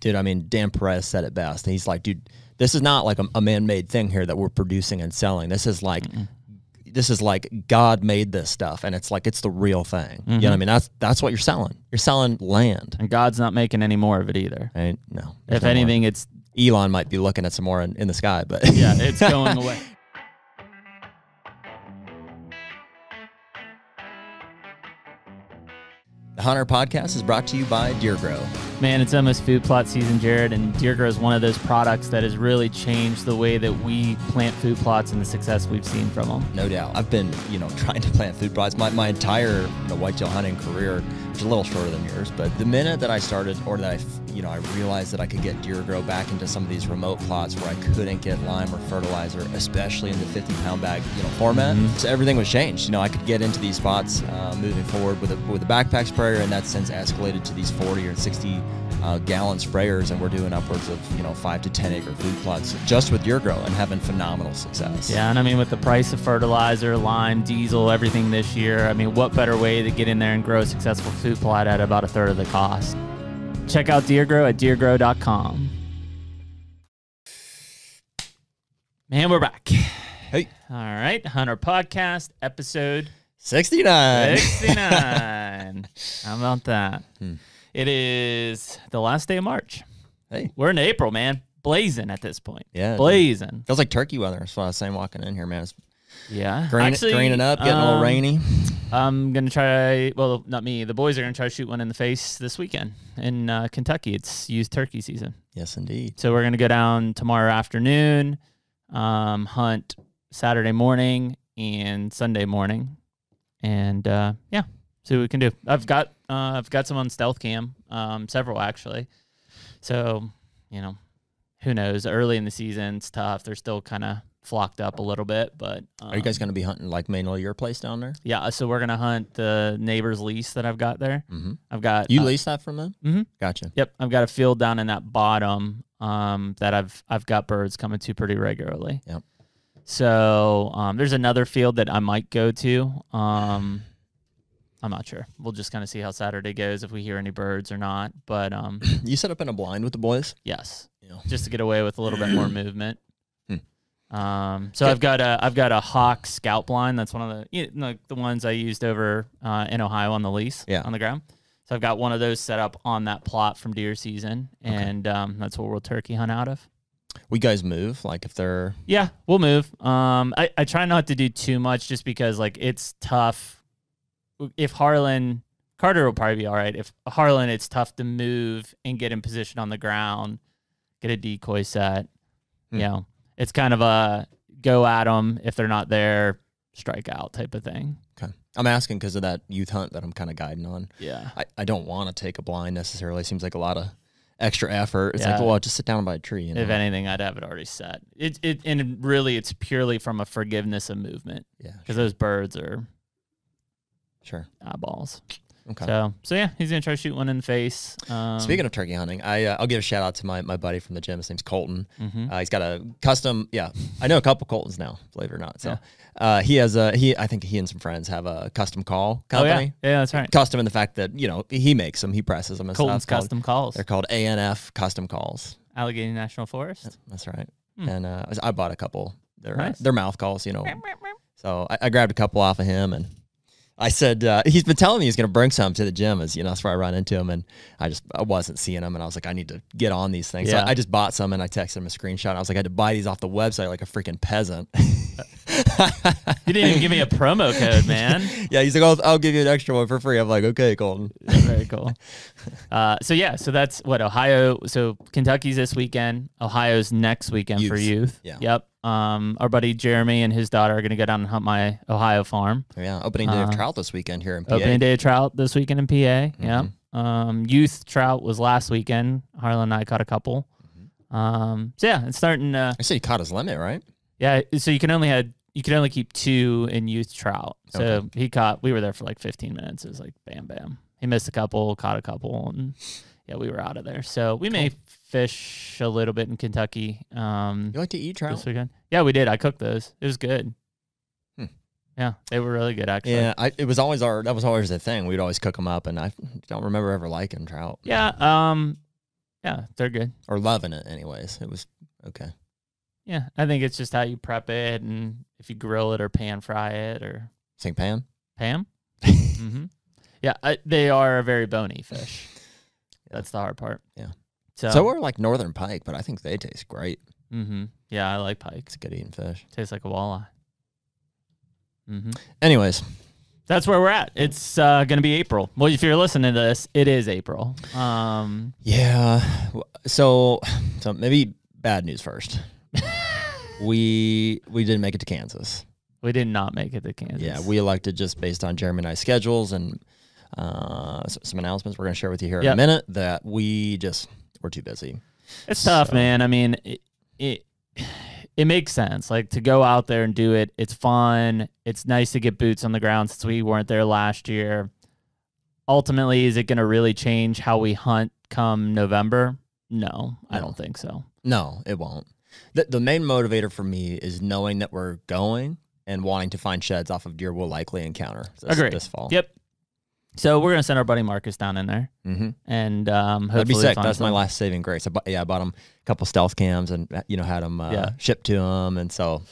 Dude, I mean, Dan Perez said it best. He's like, dude, this is not like a man-made thing here that we're producing and selling. This is like, God made this stuff, and it's like it's the real thing. You know what I mean? That's what you're selling. You're selling land, and God's not making any more of it either. No. If anything, it's Elon might be looking at some more in the sky, but yeah, it's going away. The HUNTR Podcast is brought to you by Deer Grow. Man, it's almost food plot season, Jared, and Deer Grow is one of those products that has really changed the way that we plant food plots and the success we've seen from them. No doubt. I've been, trying to plant food plots. My entire, whitetail hunting career was a little shorter than yours, but the minute that I started, or that I realized that I could get Deer Grow back into some of these remote plots where I couldn't get lime or fertilizer, especially in the 50-pound bag, format. So everything was changed. I could get into these spots moving forward with a backpack sprayer, and that's since escalated to these 40 or 60 gallon sprayers, and we're doing upwards of 5 to 10 acre food plots just with Deer Grow and having phenomenal success. Yeah, and I mean, with the price of fertilizer, lime, diesel, everything this year, I mean, what better way to get in there and grow a successful food plot at about a third of the cost? Check out Deer Grow at deergrow.com. Man, we're back. Hey. All right, HUNTR Podcast, episode 69. 69. How about that? It is the last day of March. Hey. We're in April, man. Blazing at this point. Yeah. Blazing. Feels like turkey weather. That's what I was saying walking in here, man. It's greening up, getting a little rainy. I'm going to try, well, not me. The boys are going to try to shoot one in the face this weekend in Kentucky. It's used turkey season. Yes, indeed. So we're going to go down tomorrow afternoon, hunt Saturday morning and Sunday morning. And, see what we can do. I've got some on stealth cam, several actually. So, who knows? Early in the season, it's tough. They're still kind of flocked up a little bit, but are you guys going to be hunting like mainly your place down there? Yeah, so we're going to hunt the neighbor's lease that I've got there. I've got you lease that from them? Gotcha. Yep, I've got a field down in that bottom that I've got birds coming to pretty regularly. Yep. So there's another field that I might go to. I'm not sure. We'll just kind of see how Saturday goes, if we hear any birds or not. But you set up in a blind with the boys? Yes, just to get away with a little bit more movement. So I've got a Hawk Scout blind. That's one of the ones I used over in Ohio on the lease on the ground. So I've got one of those set up on that plot from deer season, and that's what we'll turkey hunt out of. We guys move, like if they're... Yeah, we'll move. I try not to do too much just because it's tough. If Carter will probably be all right. If Harlan, it's tough to move and get in position on the ground, get a decoy set. It's kind of a go at them. If they're not there, strike out type of thing. Okay. I'm asking because of that youth hunt that I'm kind of guiding on. Yeah. I don't want to take a blind necessarily. Seems like a lot of extra effort. It's like, well, just sit down by a tree. If anything, I'd have it already set. And really, it's purely from a forgiveness of movement. Yeah. Because those birds are eyeballs. Okay. So yeah, he's gonna try to shoot one in the face. Speaking of turkey hunting, I'll give a shout out to my buddy from the gym. His name's Colton. He's got a custom. Yeah, I know a couple Coltons now, believe it or not. So he has I think he and some friends have a custom call company. Oh, yeah, that's right. Custom in the fact that he makes them, he presses them and Colton's stuff. Custom Calls. They're called ANF Custom Calls. Allegheny National Forest. That's right. And I bought a couple. Nice. They're mouth calls, So I grabbed a couple off of him, and I said, he's been telling me he's going to bring some to the gym, as that's where I run into him, and I wasn't seeing them, and I was like, I need to get on these things. Yeah. So I just bought some, and I texted him a screenshot. I was like, I had to buy these off the website like a freaking peasant. You didn't even give me a promo code, man. Yeah, he's like, I'll give you an extra one for free. I'm like, okay, Colton. Very cool. So that's what Ohio. So Kentucky's this weekend. Ohio's next weekend for youth. Yeah. Yep. Our buddy Jeremy and his daughter are going to go down and hunt my Ohio farm. Yeah. Opening day of trout this weekend here in PA. Opening day of trout this weekend in PA. Yeah. Youth trout was last weekend. Harlan and I caught a couple. So yeah, it's starting. I said he caught his limit, right? Yeah. So you can only keep 2 in youth trout. So we were there for like 15 minutes. It was like bam, bam. He missed a couple, caught a couple, and yeah, we were out of there. So we may fish a little bit in Kentucky. You like to eat trout? This weekend? Yeah, we did. I cooked those. It was good. Yeah, they were really good, actually. Yeah, that was always the thing. We'd always cook them up, and I don't remember ever liking trout. Yeah, Yeah, they're good. Or loving it anyways. It was okay. Yeah, I think it's just how you prep it and if you grill it or pan fry it or Think pan? Pam? Mm-hmm. Yeah, they are a very bony fish. Yeah. That's the hard part. Yeah. So are like northern pike, but I think they taste great. Mm-hmm. Yeah, I like pike. It's a good eating fish. Tastes like a walleye. Mm-hmm. Anyways. That's where we're at. It's going to be April. Well, if you're listening to this, it is April. Yeah. So maybe bad news first. We didn't make it to Kansas. We did not make it to Kansas. Yeah, we elected just based on Jeremy and I's schedules and some announcements we're going to share with you here in a minute that we're too busy. It's tough, man. I mean, it makes sense. Like to go out there and do it. It's fun. It's nice to get boots on the ground since we weren't there last year. Ultimately, is it going to really change how we hunt come November? No, I don't think so. No, it won't. The main motivator for me is knowing that we're going and wanting to find sheds off of deer we'll likely encounter this fall. Yep. So we're gonna send our buddy Marcus down in there, and hopefully that'd be sick. That's my last saving grace. I bought him a couple stealth cams and had them shipped to him, and so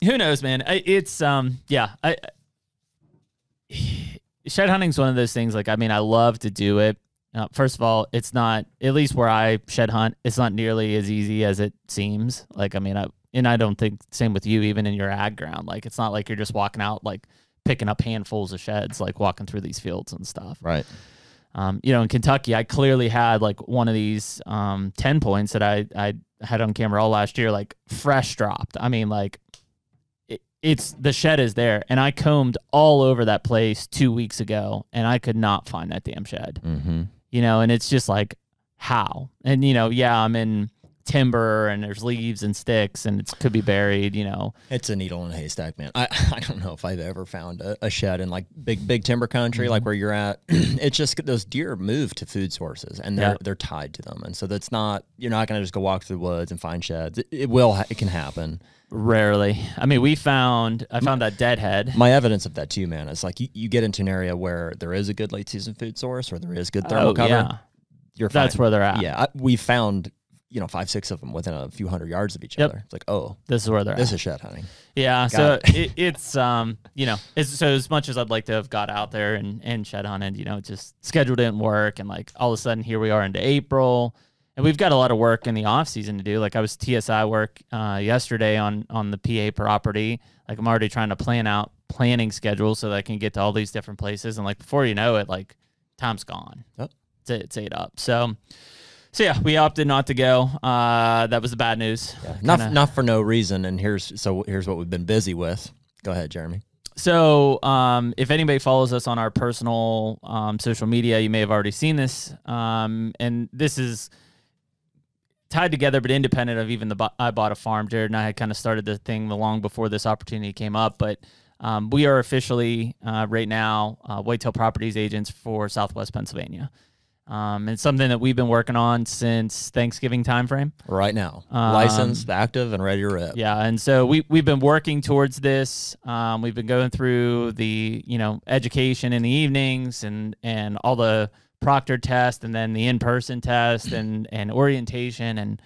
who knows, man? Shed hunting's one of those things. Like, I mean, I love to do it. First of all, it's not, at least where I shed hunt, it's not nearly as easy as it seems. Like, I mean, I don't think same with you, even in your ag ground. Like, it's not like you're just walking out, like picking up handfuls of sheds, like walking through these fields and stuff. Right. In Kentucky, I clearly had like one of these 10 points that I had on camera all last year, like fresh dropped. I mean, like it's the shed is there, and I combed all over that place 2 weeks ago, and I could not find that damn shed. Mm-hmm. And it's just like, how? And, I'm in timber and there's leaves and sticks and it could be buried, It's a needle in a haystack, man. I don't know if I've ever found a shed in like big timber country, like where you're at. It's just those deer move to food sources and they're tied to them. And so that's not, you're not going to just go walk through the woods and find sheds. It can happen. Rarely. I mean, I found that deadhead. My evidence of that too, man, is like you get into an area where there is a good late season food source or there is good thermal cover. Yeah. You're fine. That's where they're at. Yeah. We found, 5, 6 of them within a few hundred yards of each other. It's like, this is where they're at. This is shed hunting. Yeah. So it's so as much as I'd like to have got out there and shed hunted, just schedule didn't work. And like all of a sudden here we are into April. And we've got a lot of work in the off season to do. Like I was TSI work yesterday on the PA property. Like I'm already trying to plan out planning schedules so that I can get to all these different places. And like before you know it, like time's gone. Oh. It's ate up. So yeah, we opted not to go. That was the bad news. Yeah. Not for no reason. And here's what we've been busy with. Go ahead, Jeremy. So if anybody follows us on our personal social media, you may have already seen this. And this is tied together but independent of even I bought a farm. Jared and I had kind of started the thing long before this opportunity came up, but we are officially right now Whitetail Properties agents for Southwest Pennsylvania. It's something that we've been working on since Thanksgiving timeframe. Right now, licensed, active, and ready to rip. Yeah, and so we've been working towards this. We've been going through the education in the evenings and all the proctor test and then the in-person test and orientation, and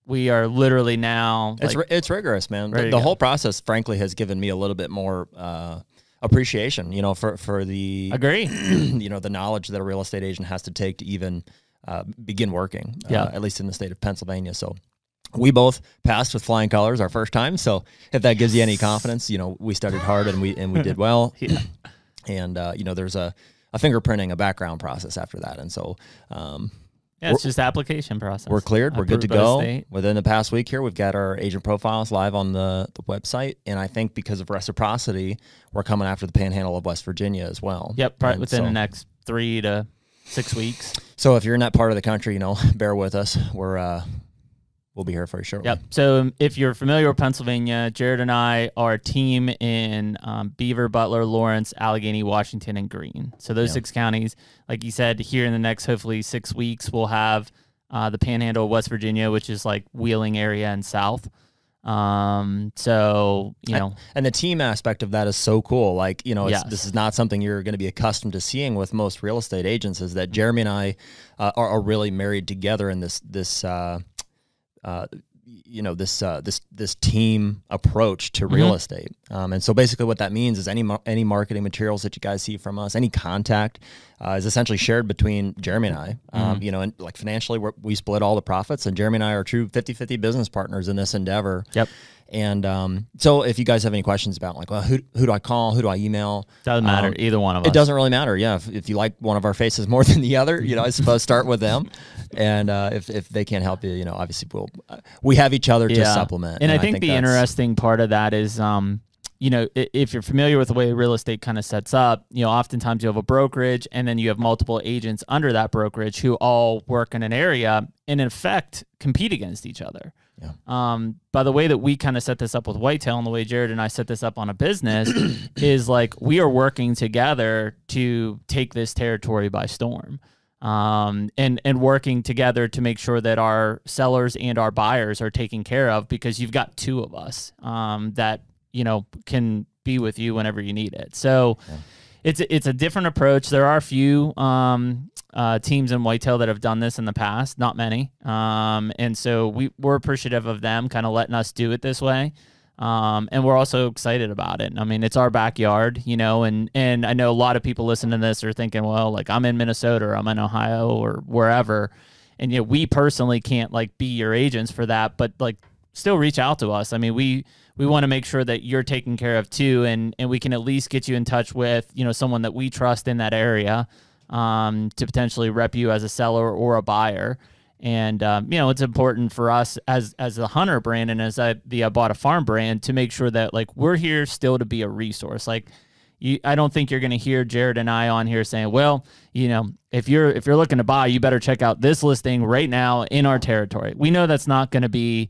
we are literally now it's rigorous, man. The whole process frankly has given me a little bit more appreciation for the the knowledge that a real estate agent has to take to even begin working at least in the state of Pennsylvania. So we both passed with flying colors our first time, so if that gives you any confidence, we studied hard and we did well. And there's a fingerprinting, a background process after that. And so, it's just application process. We're cleared. We're good to go. Within the past week here, we've got our agent profiles live on the website. And I think because of reciprocity, we're coming after the panhandle of West Virginia as well. Yep. Right within the next 3 to 6 weeks. So if you're in that part of the country, bear with us. We'll be here for you shortly. Yep. So if you're familiar with Pennsylvania, Jared and I are a team in Beaver, Butler, Lawrence, Allegheny, Washington, and Greene. So those 6 counties, like you said, here in the next hopefully 6 weeks, we'll have the Panhandle of West Virginia, which is like Wheeling area and south. So, you know, and the team aspect of that is so cool. Like, you know, Yes. this is not something you're going to be accustomed to seeing with most real estate agents, is that Jeremy and I are really married together in this team approach to real estate. And so basically what that means is any marketing materials that you guys see from us, any contact is essentially shared between Jeremy and I. You know, and like financially we split all the profits, and Jeremy and I are true 50-50 business partners in this endeavor. Yep. And so if you guys have any questions about like, well, who do I call? Who do I email? Doesn't matter. Either one of us. It doesn't really matter. Yeah. If you like one of our faces more than the other, you know, I suppose start with them. And if they can't help you, you know, obviously we have each other to supplement. And I think the interesting part of that is, you know, if you're familiar with the way real estate kind of sets up, you know, oftentimes you have a brokerage and then you have multiple agents under that brokerage who all work in an area and in effect compete against each other. Yeah. By the way that we kind of set this up with Whitetail and the way Jared and I set this up on a business is like we are working together to take this territory by storm. And working together to make sure that our sellers and our buyers are taken care of, because you've got two of us that, you know, can be with you whenever you need it. So it's a different approach. There are a few teams in Whitetail that have done this in the past, not many. And so we're appreciative of them kind of letting us do it this way. And we're also excited about it. I mean, it's our backyard, you know, and I know a lot of people listening to this are thinking, well, like I'm in Minnesota or I'm in Ohio or wherever. And, you know, we personally can't like be your agents for that, but like still reach out to us. I mean, we want to make sure that you're taken care of too. And we can at least get you in touch with, you know, someone that we trust in that area, to potentially rep you as a seller or a buyer. And, you know, it's important for us as the HUNTR brand and as the I Bought a Farm brand to make sure that like we're here still to be a resource. Like I don't think you're going to hear Jared and I on here saying, well, you know, if you're looking to buy, you better check out this listing right now in our territory. We know that's not going to be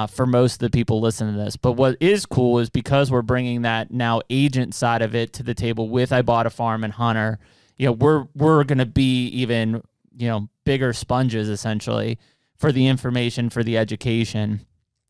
for most of the people listening to this. But what is cool is because we're bringing that now agent side of it to the table with I Bought a Farm and HUNTR, you know, we're going to be even, you know, bigger sponges essentially for the information, for the education.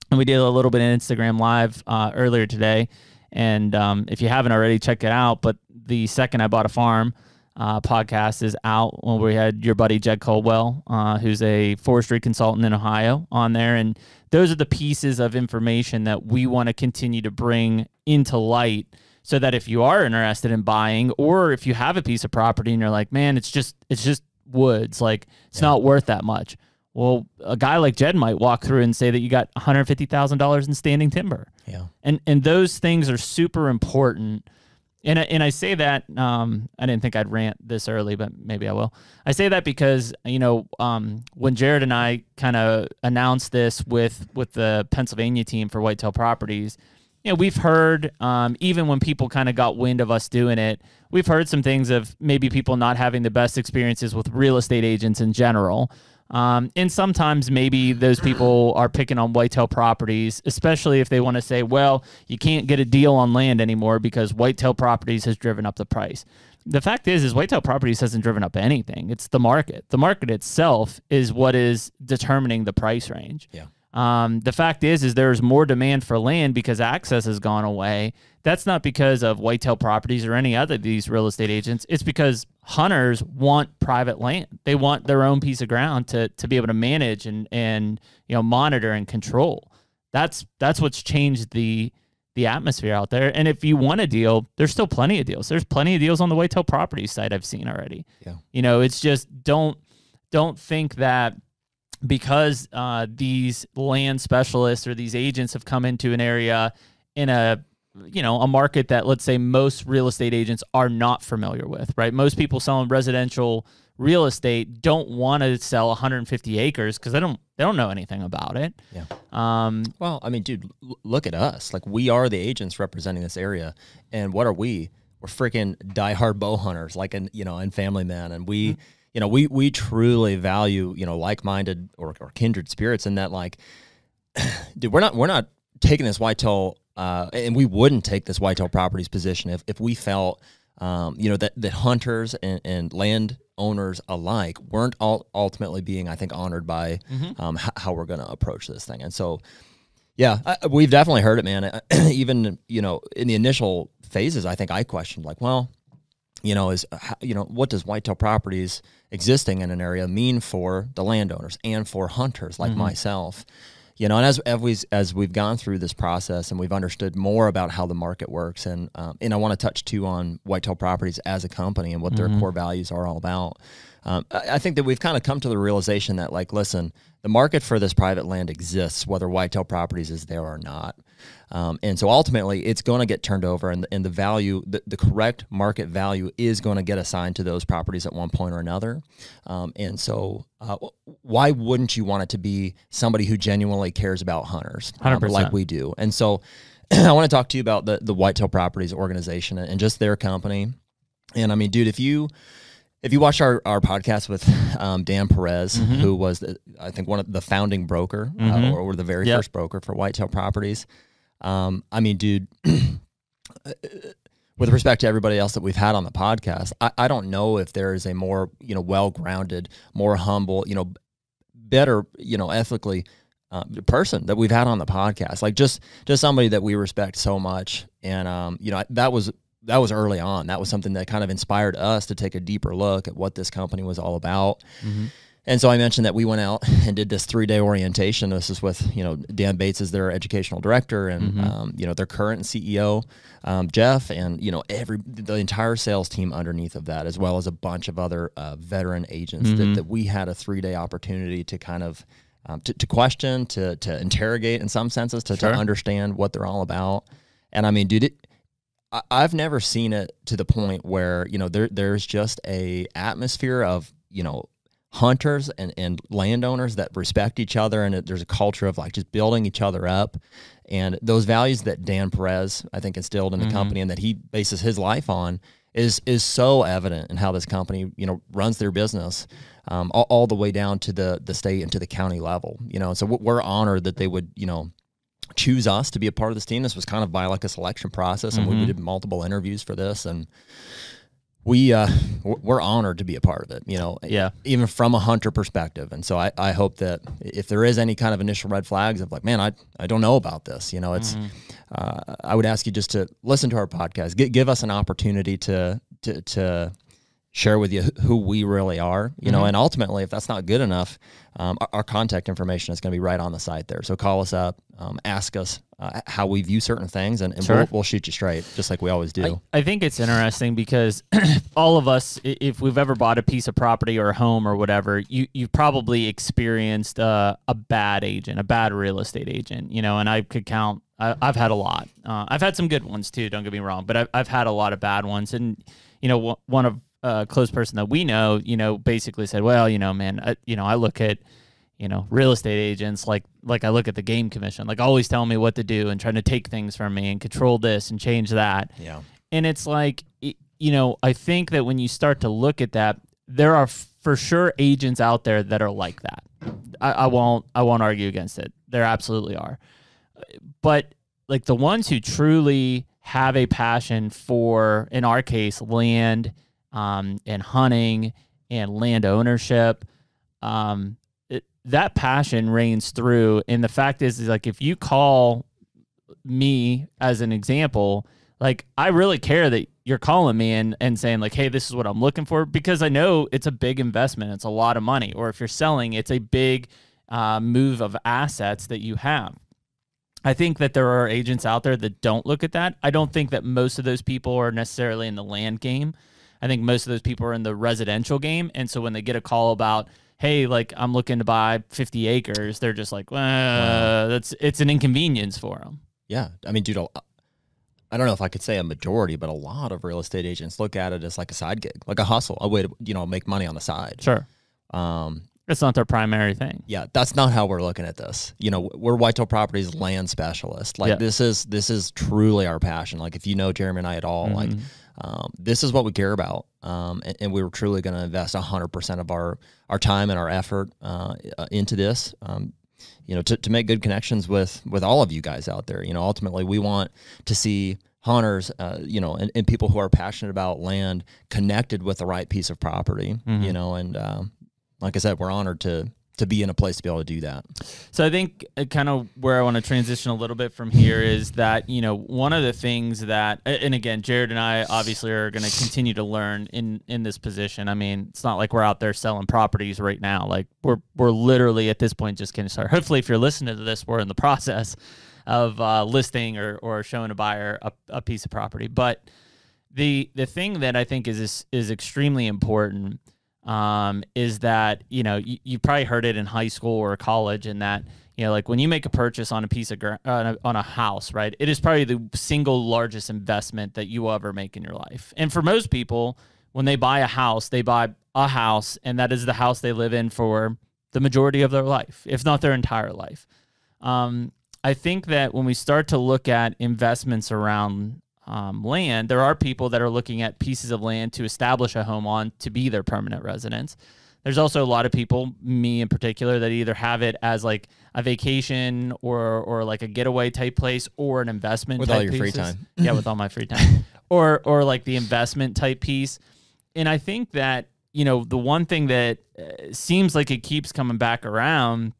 And we did a little bit of Instagram Live earlier today. And if you haven't already, check it out. But the second I Bought a Farm podcast is out when we had your buddy Jed Caldwell, who's a forestry consultant in Ohio, on there. And those are the pieces of information that we want to continue to bring into light so that if you are interested in buying, or if you have a piece of property and you're like, man, it's just woods, like it's not worth that much. Well, a guy like Jed might walk through and say that you got $150,000 in standing timber. Yeah. And those things are super important. And I say that, I didn't think I'd rant this early, but maybe I will. I say that because, you know, when Jared and I kind of announced this with the Pennsylvania team for Whitetail Properties, you know, we've heard, even when people kind of got wind of us doing it, we've heard some things of maybe people not having the best experiences with real estate agents in general. And sometimes maybe those people are picking on Whitetail Properties, especially if they want to say, well, you can't get a deal on land anymore because Whitetail Properties has driven up the price. The fact is Whitetail Properties hasn't driven up anything. It's the market. The market itself is what is determining the price range. Yeah. The fact is there's more demand for land because access has gone away. That's not because of Whitetail Properties or any other of these real estate agents. It's because hunters want private land. They want their own piece of ground to be able to manage and you know, monitor and control. That's what's changed the atmosphere out there. And if you want a deal, there's still plenty of deals. There's plenty of deals on the Whitetail Properties site I've seen already. Yeah. You know, it's just don't think that because these land specialists or these agents have come into an area in a market that, let's say, most real estate agents are not familiar with, right? Most people selling residential real estate don't want to sell 150 acres because they don't know anything about it. Yeah. Well, I mean, dude, look at us. Like, we are the agents representing this area, and what are we? We're freaking diehard bow hunters, like and family man, and we. Mm-hmm. You know, we truly value, you know, like-minded or kindred spirits in that, like, dude, we're not taking this whitetail, and we wouldn't take this Whitetail Properties position if we felt, you know, that hunters and land owners alike weren't ultimately being, I think, honored by how we're going to approach this thing. And so, Yeah, we've definitely heard it, man. Even, you know, in the initial phases, I think I questioned like, well, you know, what does Whitetail Properties existing in an area mean for the landowners and for hunters like myself? You know, and as we've gone through this process and we've understood more about how the market works, and I want to touch too on Whitetail Properties as a company and what their core values are all about. I think that we've kind of come to the realization that, like, listen, the market for this private land exists whether Whitetail Properties is there or not. And so ultimately it's going to get turned over, and the value, the correct market value is going to get assigned to those properties at one point or another. And so why wouldn't you want it to be somebody who genuinely cares about hunters 100%. Like we do? And so I want to talk to you about the Whitetail Properties organization and just their company. And I mean, dude, if you watched our podcast with Dan Perez, who was, I think, one of the founding broker or the very first broker for Whitetail Properties. I mean, dude, with respect to everybody else that we've had on the podcast, I don't know if there is a more, you know, well-grounded, more humble, you know, better, you know, ethically person that we've had on the podcast. Like just somebody that we respect so much. And, you know, that was early on. That was something that kind of inspired us to take a deeper look at what this company was all about. And so I mentioned that we went out and did this 3-day orientation. This is with, you know, Dan Bates is their educational director, and, you know, their current CEO, Jeff, and, you know, the entire sales team underneath of that, as well as a bunch of other veteran agents that we had a 3-day opportunity to kind of to question, to interrogate in some senses, to understand what they're all about. And I mean, dude, I've never seen it to the point where, you know, there's just a atmosphere of, you know, hunters and landowners that respect each other, and there's a culture of like just building each other up. And those values that Dan Perez, I think, instilled in the company and that he bases his life on is so evident in how this company, you know, runs their business, all the way down to the state and to the county level, you know. So we're honored that they would, you know, choose us to be a part of this team. This was kind of by like a selection process, and we did multiple interviews for this, and we're honored to be a part of it, you know, even from a hunter perspective. And so I hope that if there is any kind of initial red flags of like, man, I don't know about this, you know, it's, I would ask you just to listen to our podcast, give us an opportunity to share with you who we really are, you know, and ultimately, if that's not good enough, our contact information is going to be right on the site there. So call us up, ask us how we view certain things, and we'll shoot you straight, just like we always do. I think it's interesting because all of us, if we've ever bought a piece of property or a home or whatever, you've probably experienced a bad agent, a bad real estate agent, you know, and I could count, I've had a lot. I've had some good ones too, don't get me wrong, but I've had a lot of bad ones. And, you know, one of a close person that we know, you know, basically said, well, you know, man, I look at, you know, real estate agents like I look at the game commission, like always telling me what to do and trying to take things from me and control this and change that. Yeah. And it's like, you know, I think that when you start to look at that, there are for sure agents out there that are like that. I won't argue against it. There absolutely are. But like the ones who truly have a passion for, in our case, land, and hunting and land ownership, that passion reigns through. And the fact is like, if you call me as an example, like I really care that you're calling me and saying like, hey, this is what I'm looking for, because I know it's a big investment. It's a lot of money. Or if you're selling, it's a big move of assets that you have. I think that there are agents out there that don't look at that. I don't think that most of those people are necessarily in the land game. I think most of those people are in the residential game. And so when they get a call about, hey, like I'm looking to buy 50 acres, they're just like, well, it's an inconvenience for them. Yeah. I mean, dude, I don't know if I could say a majority, but a lot of real estate agents look at it as like a side gig, like a hustle, a way to, you know, make money on the side. Sure. It's not their primary thing. Yeah, that's not how we're looking at this. You know, we're Whitetail Properties land specialists. Like this is truly our passion. Like if you know Jeremy and I at all, like this is what we care about. And we were truly going to invest 100% of our time and our effort into this. You know, to make good connections with all of you guys out there. You know, ultimately we want to see hunters, you know, and people who are passionate about land connected with the right piece of property. You know, and like I said, we're honored to to be in a place to be able to do that. So I think kind of where I want to transition a little bit from here is that, you know, one of the things that, and again, Jared and I obviously are going to continue to learn in this position. I mean, it's not like we're out there selling properties right now. Like we're literally at this point just getting started. Hopefully if you're listening to this, we're in the process of listing or showing a buyer a piece of property. But the thing that I think is extremely important is that, you know, you probably heard it in high school or college, and that, you know, like when you make a purchase on a piece of on a house, right, it is probably the single largest investment that you will ever make in your life. And for most people, when they buy a house, and that is the house they live in for the majority of their life, if not their entire life. I think that when we start to look at investments around land, there are people that are looking at pieces of land to establish a home on to be their permanent residence. There's also a lot of people, me in particular, that either have it as like a vacation or like a getaway type place or an investment with type all your pieces. free time. Yeah, with all my free time. or like the investment type piece. And I think that, you know, the one thing that seems like it keeps coming back around,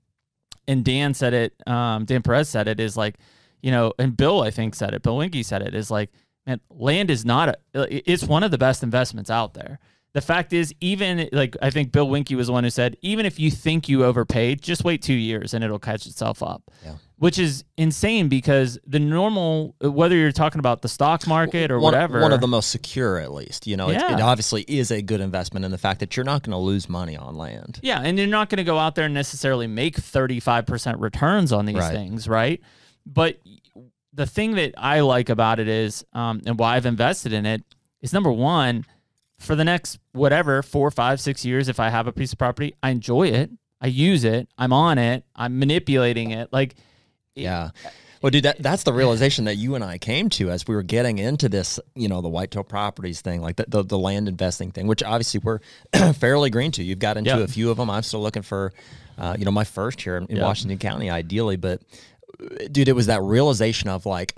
and Dan said it, Dan Perez said it, is like, you know, and Bill, I think, said it. Bill Winke said it, is like, man, land is not it's one of the best investments out there. The fact is, even like, I think Bill Winke was the one who said, even if you think you overpaid, just wait 2 years and it'll catch itself up. Yeah. Which is insane, because the normal, whether you're talking about the stock market or whatever. One of the most secure, at least, you know, it obviously is a good investment in the fact that you're not going to lose money on land. Yeah. And you're not going to go out there and necessarily make 35% returns on these things. Right. But the thing that I like about it is, and why I've invested in it, is number one, for the next, 4, 5, 6 years, if I have a piece of property, I enjoy it. I use it. I'm on it. I'm manipulating it. Like, yeah. Well, dude, that's the realization that you and I came to as we were getting into this, you know, the Whitetail Properties thing, like the land investing thing, which obviously we're fairly green to. You've got into a few of them. I'm still looking for, you know, my first here in Washington County, ideally. But, dude, it was that realization of like,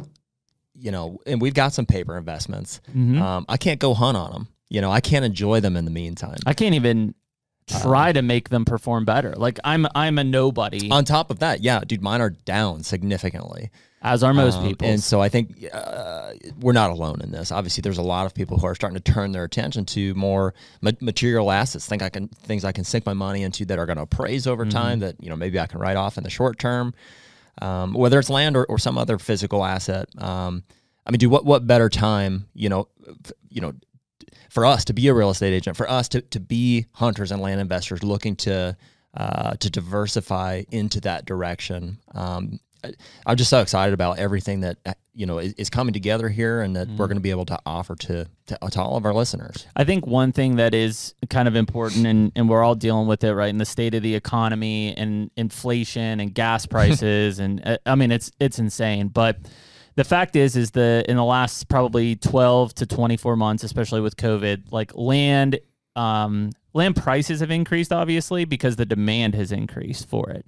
you know, and we've got some paper investments. I can't go hunt on them. You know, I can't enjoy them in the meantime. I can't even try to make them perform better. Like I'm a nobody. On top of that, yeah, dude, mine are down significantly. As are most people. And so I think we're not alone in this. Obviously, there's a lot of people who are starting to turn their attention to more material assets, things I can sink my money into that are going to appraise over time, that, you know, maybe I can write off in the short term, whether it's land or some other physical asset. I mean, dude, what better time, you know, for us to be a real estate agent, for us to be hunters and land investors looking to diversify into that direction. I'm just so excited about everything that, you know, is coming together here, and that we're going to be able to offer to all of our listeners. I think one thing that is kind of important, and we're all dealing with it, right, in the state of the economy and inflation and gas prices, and I mean, it's insane, but the fact is in the last probably 12 to 24 months, especially with COVID, like land prices have increased, obviously, because the demand has increased for it.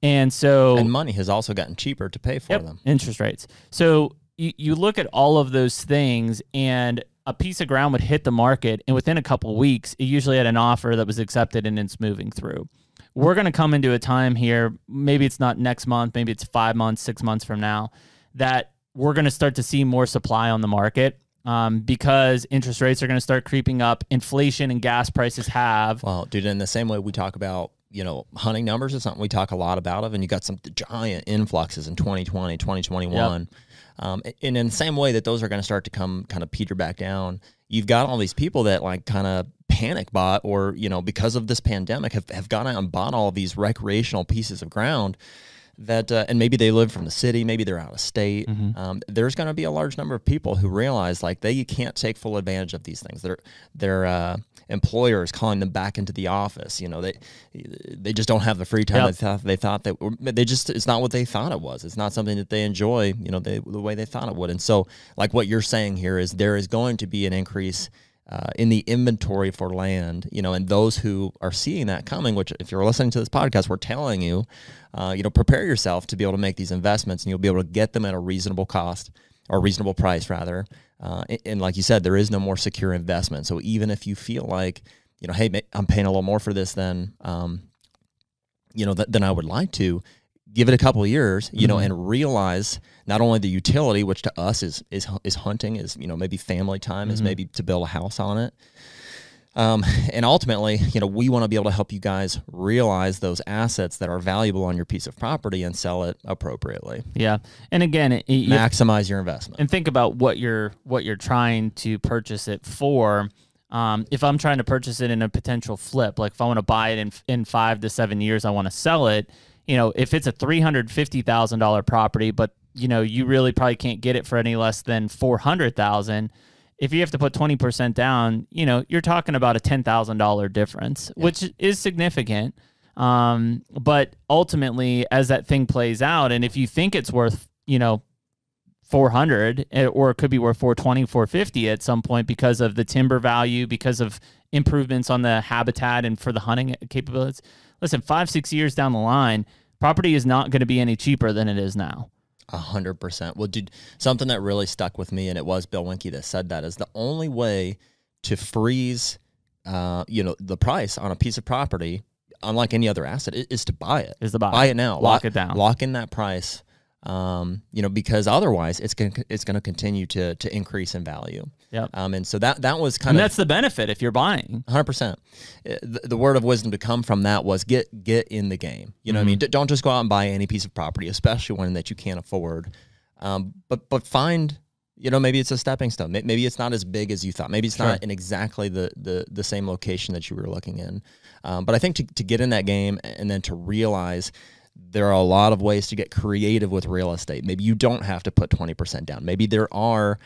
And money has also gotten cheaper to pay for them. Interest rates. So you look at all of those things, and a piece of ground would hit the market, and within a couple of weeks, it usually had an offer that was accepted and it's moving through. We're going to come into a time here, maybe it's not next month, maybe it's 5 months, 6 months from now, that we're going to start to see more supply on the market, because interest rates are going to start creeping up. Inflation and gas prices have. Well, dude, in the same way we talk about, you know, hunting numbers is something we talk a lot about, and you got some giant influxes in 2020, 2021. And in the same way that those are going to start to come kind of peter back down, you've got all these people that like kind of panic bought, or, you know, because of this pandemic have gone out and bought all of these recreational pieces of ground that, and maybe they live from the city, maybe they're out of state. There's going to be a large number of people who realize like they can't take full advantage of these things. Their employer is calling them back into the office. You know, they just don't have the free time they thought that it's not what they thought it was. It's not something that they enjoy, you know, the way they thought it would. And so like what you're saying here is there is going to be an increase in the inventory for land, you know, and those who are seeing that coming, which if you're listening to this podcast, we're telling you, you know, prepare yourself to be able to make these investments, and you'll be able to get them at a reasonable cost, or reasonable price rather. And like you said, there is no more secure investment. So even if you feel like, you know, hey, I'm paying a little more for this than than I would like to. Give it a couple of years, and realize not only the utility, which to us is hunting, is maybe family time, is maybe to build a house on it. And ultimately, we want to be able to help you guys realize those assets that are valuable on your piece of property and sell it appropriately. Yeah. And again, maximize your investment. And think about what you're trying to purchase it for. If I'm trying to purchase it in a potential flip, like if I want to buy it in 5 to 7 years, I want to sell it, if it's a $350,000 property, but you really probably can't get it for any less than $400,000. If you have to put 20% down, you're talking about a $10,000 difference, which is significant. But ultimately, as that thing plays out, and if you think it's worth, 400, or it could be worth 420, 450 at some point because of the timber value, because of improvements on the habitat and for the hunting capabilities. Listen, 5-6 years down the line, property is not going to be any cheaper than it is now. 100%. Well, dude, something that really stuck with me, and it was Bill Winke that said that, is the only way to freeze, the price on a piece of property, unlike any other asset, is to buy it. Buy it now. Lock it down. Lock in that price. Because otherwise it's going to continue to increase in value. Yep. And so that was and that's the benefit if you're buying. 100%. The word of wisdom to come from that was get in the game. What I mean? Don't just go out and buy any piece of property, especially one that you can't afford. But find, maybe it's a stepping stone. Maybe it's not as big as you thought. Maybe it's not in exactly the same location that you were looking in. But I think to get in that game and then to realize there are a lot of ways to get creative with real estate. Maybe you don't have to put 20% down. Maybe there are,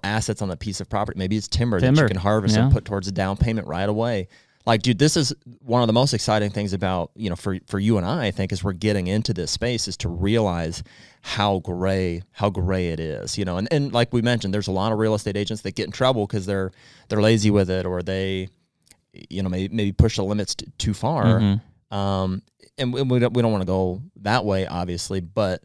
assets on the piece of property. Maybe it's timber that you can harvest and put towards a down payment right away. Like, dude, this is one of the most exciting things about, for you and I think, as we're getting into this space, is to realize how gray it is, and like we mentioned, there's a lot of real estate agents that get in trouble because they're lazy with it, or they, maybe push the limits too far. And we don't want to go that way, obviously, but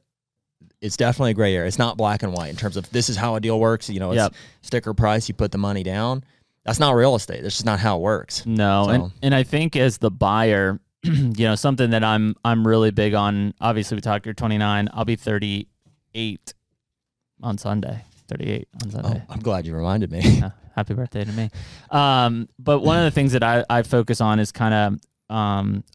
it's definitely a gray area. It's not black and white in terms of this is how a deal works. It's sticker price, you put the money down. That's not real estate. That's just not how it works. No, so. and I think as the buyer, something that I'm really big on. Obviously, we talked. You're 29. I'll be 38 on Sunday. 38 on Sunday. Oh, I'm glad you reminded me. Yeah, happy birthday to me. But one of the things that I focus on is kind of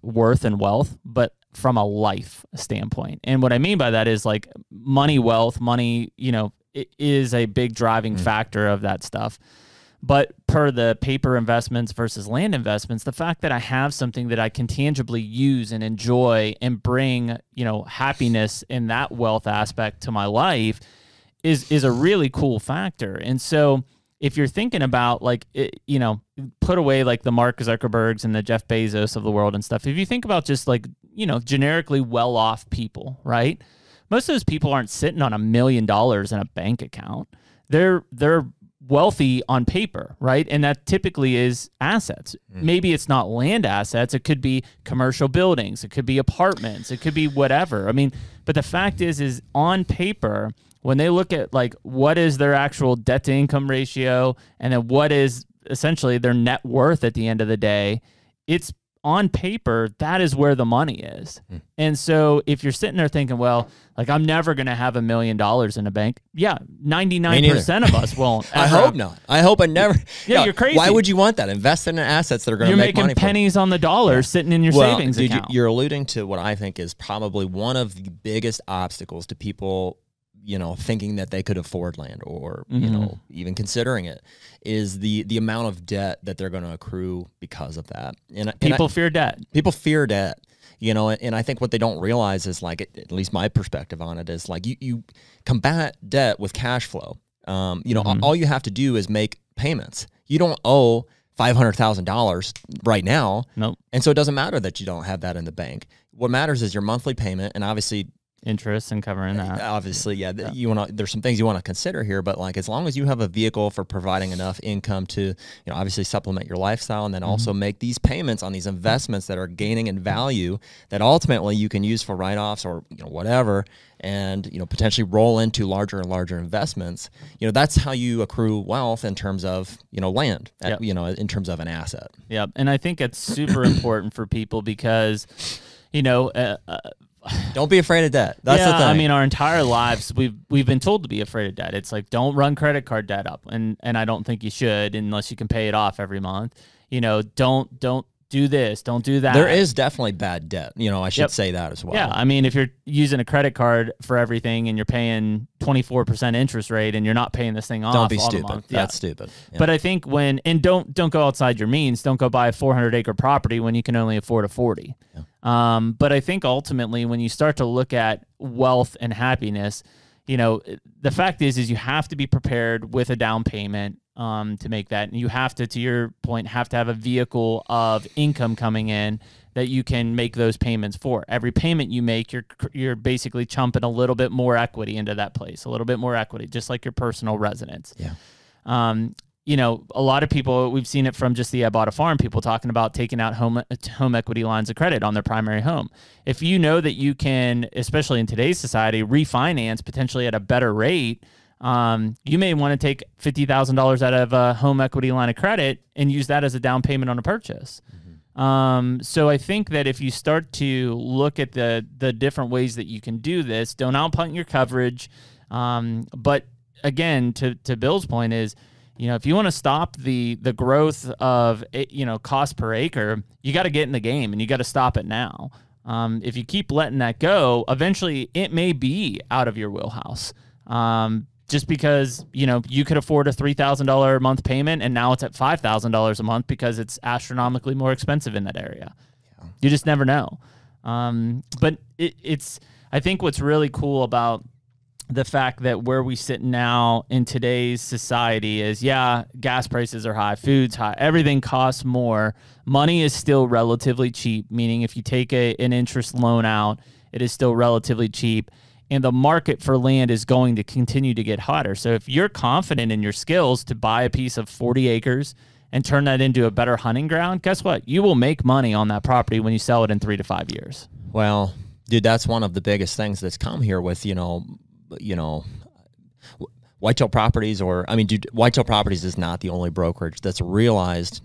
worth and wealth, but from a life standpoint. And what I mean by that is like money, it is a big driving factor of that stuff. But per the paper investments versus land investments, the fact that I have something that I can tangibly use and enjoy and bring, happiness in that wealth aspect to my life is a really cool factor. And so if you're thinking about put away like the Mark Zuckerbergs and the Jeff Bezos of the world and stuff. If you think about just generically well-off people, right? Most of those people aren't sitting on $1 million in a bank account. They're wealthy on paper, right? And that typically is assets. Maybe it's not land assets. It could be commercial buildings. It could be apartments. It could be whatever. I mean, but the fact is on paper, when they look at what is their actual debt to income ratio and then what is essentially their net worth at the end of the day, it's on paper, that is where the money is. And so if you're sitting there thinking, well, I'm never going to have $1 million in a bank. Yeah, 99% of us won't. I hope not. I hope I never. Yeah, you're crazy. Why would you want that? Invest in assets that are going to make money. You're making pennies on the dollar sitting in your savings account. You're alluding to what I think is probably one of the biggest obstacles to people thinking that they could afford land or, even considering it, is the amount of debt that they're going to accrue because of that. People fear debt. People fear debt, and I think what they don't realize is at least my perspective on it is you combat debt with cash flow. All you have to do is make payments. You don't owe $500,000 right now. Nope. And so it doesn't matter that you don't have that in the bank. What matters is your monthly payment, and obviously interest and covering that. Obviously, yeah. There's some things you want to consider here, but as long as you have a vehicle for providing enough income to, obviously supplement your lifestyle and then also make these payments on these investments that are gaining in value that ultimately you can use for write-offs or, whatever, and, potentially roll into larger and larger investments, that's how you accrue wealth in terms of, land, in terms of an asset. Yep. And I think it's super important for people because you know, don't be afraid of debt. That's the thing. I mean, our entire lives, we've been told to be afraid of debt. It's like, don't run credit card debt up. And I don't think you should unless you can pay it off every month. You know, don't do this, don't do that. There is definitely bad debt. You know, I should say that as well. Yeah, I mean, if you're using a credit card for everything and you're paying 24% interest rate and you're not paying this thing off, don't be all stupid. the month, That's stupid. Yeah. But I think don't go outside your means. Don't go buy a 400-acre property when you can only afford a 40. Yeah. But I think ultimately, when you start to look at wealth and happiness, you know, the fact is you have to be prepared with a down payment to make that. And you have to your point, have to have a vehicle of income coming in that you can make those payments for. Every payment you make, you're basically chumping a little bit more equity into that place, a little bit more equity, just like your personal residence. Yeah. You know, a lot of people, we've seen it from just the I Bought a Farm, people talking about taking out home equity lines of credit on their primary home. If you know that you can, especially in today's society, refinance potentially at a better rate, you may want to take $50,000 out of a home equity line of credit and use that as a down payment on a purchase. Mm-hmm. So I think that if you start to look at the different ways that you can do this, don't outpunt your coverage. But again, to Bill's point is, you know, if you want to stop the growth of, you know, cost per acre, you got to get in the game and you got to stop it now. If you keep letting that go, eventually it may be out of your wheelhouse. Just because, you know, you could afford a $3,000 a month payment and now it's at $5,000 a month because it's astronomically more expensive in that area. Yeah. You just never know. But I think what's really cool about the fact that where we sit now in today's society is, gas prices are high, food's high, everything costs more. Money is still relatively cheap, meaning if you take an interest loan out, it is still relatively cheap. And the market for land is going to continue to get hotter. So if you're confident in your skills to buy a piece of 40 acres and turn that into a better hunting ground, guess what? You will make money on that property when you sell it in 3 to 5 years. Well, dude, that's one of the biggest things that's come here with, you know, Whitetail Properties, Whitetail Properties is not the only brokerage that's realized,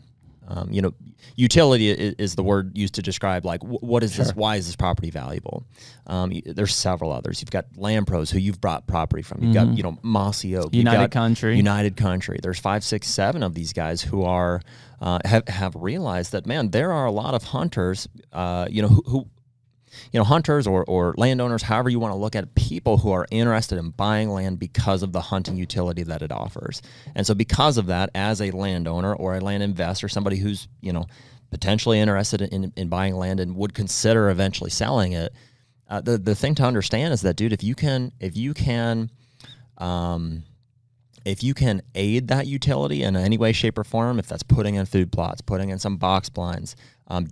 you know, utility is the word used to describe, like, what is this? Why is this property valuable? There's several others. You've got Land Pros, who you've brought property from. You've got, you know, Mossy Oak. United Country. There's 5, 6, 7 of these guys who are, have realized that, man, there are a lot of hunters, you know, who you know, hunters or landowners, however you want to look at it, people who are interested in buying land because of the hunting utility that it offers. And so because of that, as a landowner or a land investor, somebody who's, you know, potentially interested in buying land and would consider eventually selling it, the thing to understand is that, dude, if you can aid that utility in any way, shape, or form, if that's putting in food plots, putting in some box blinds,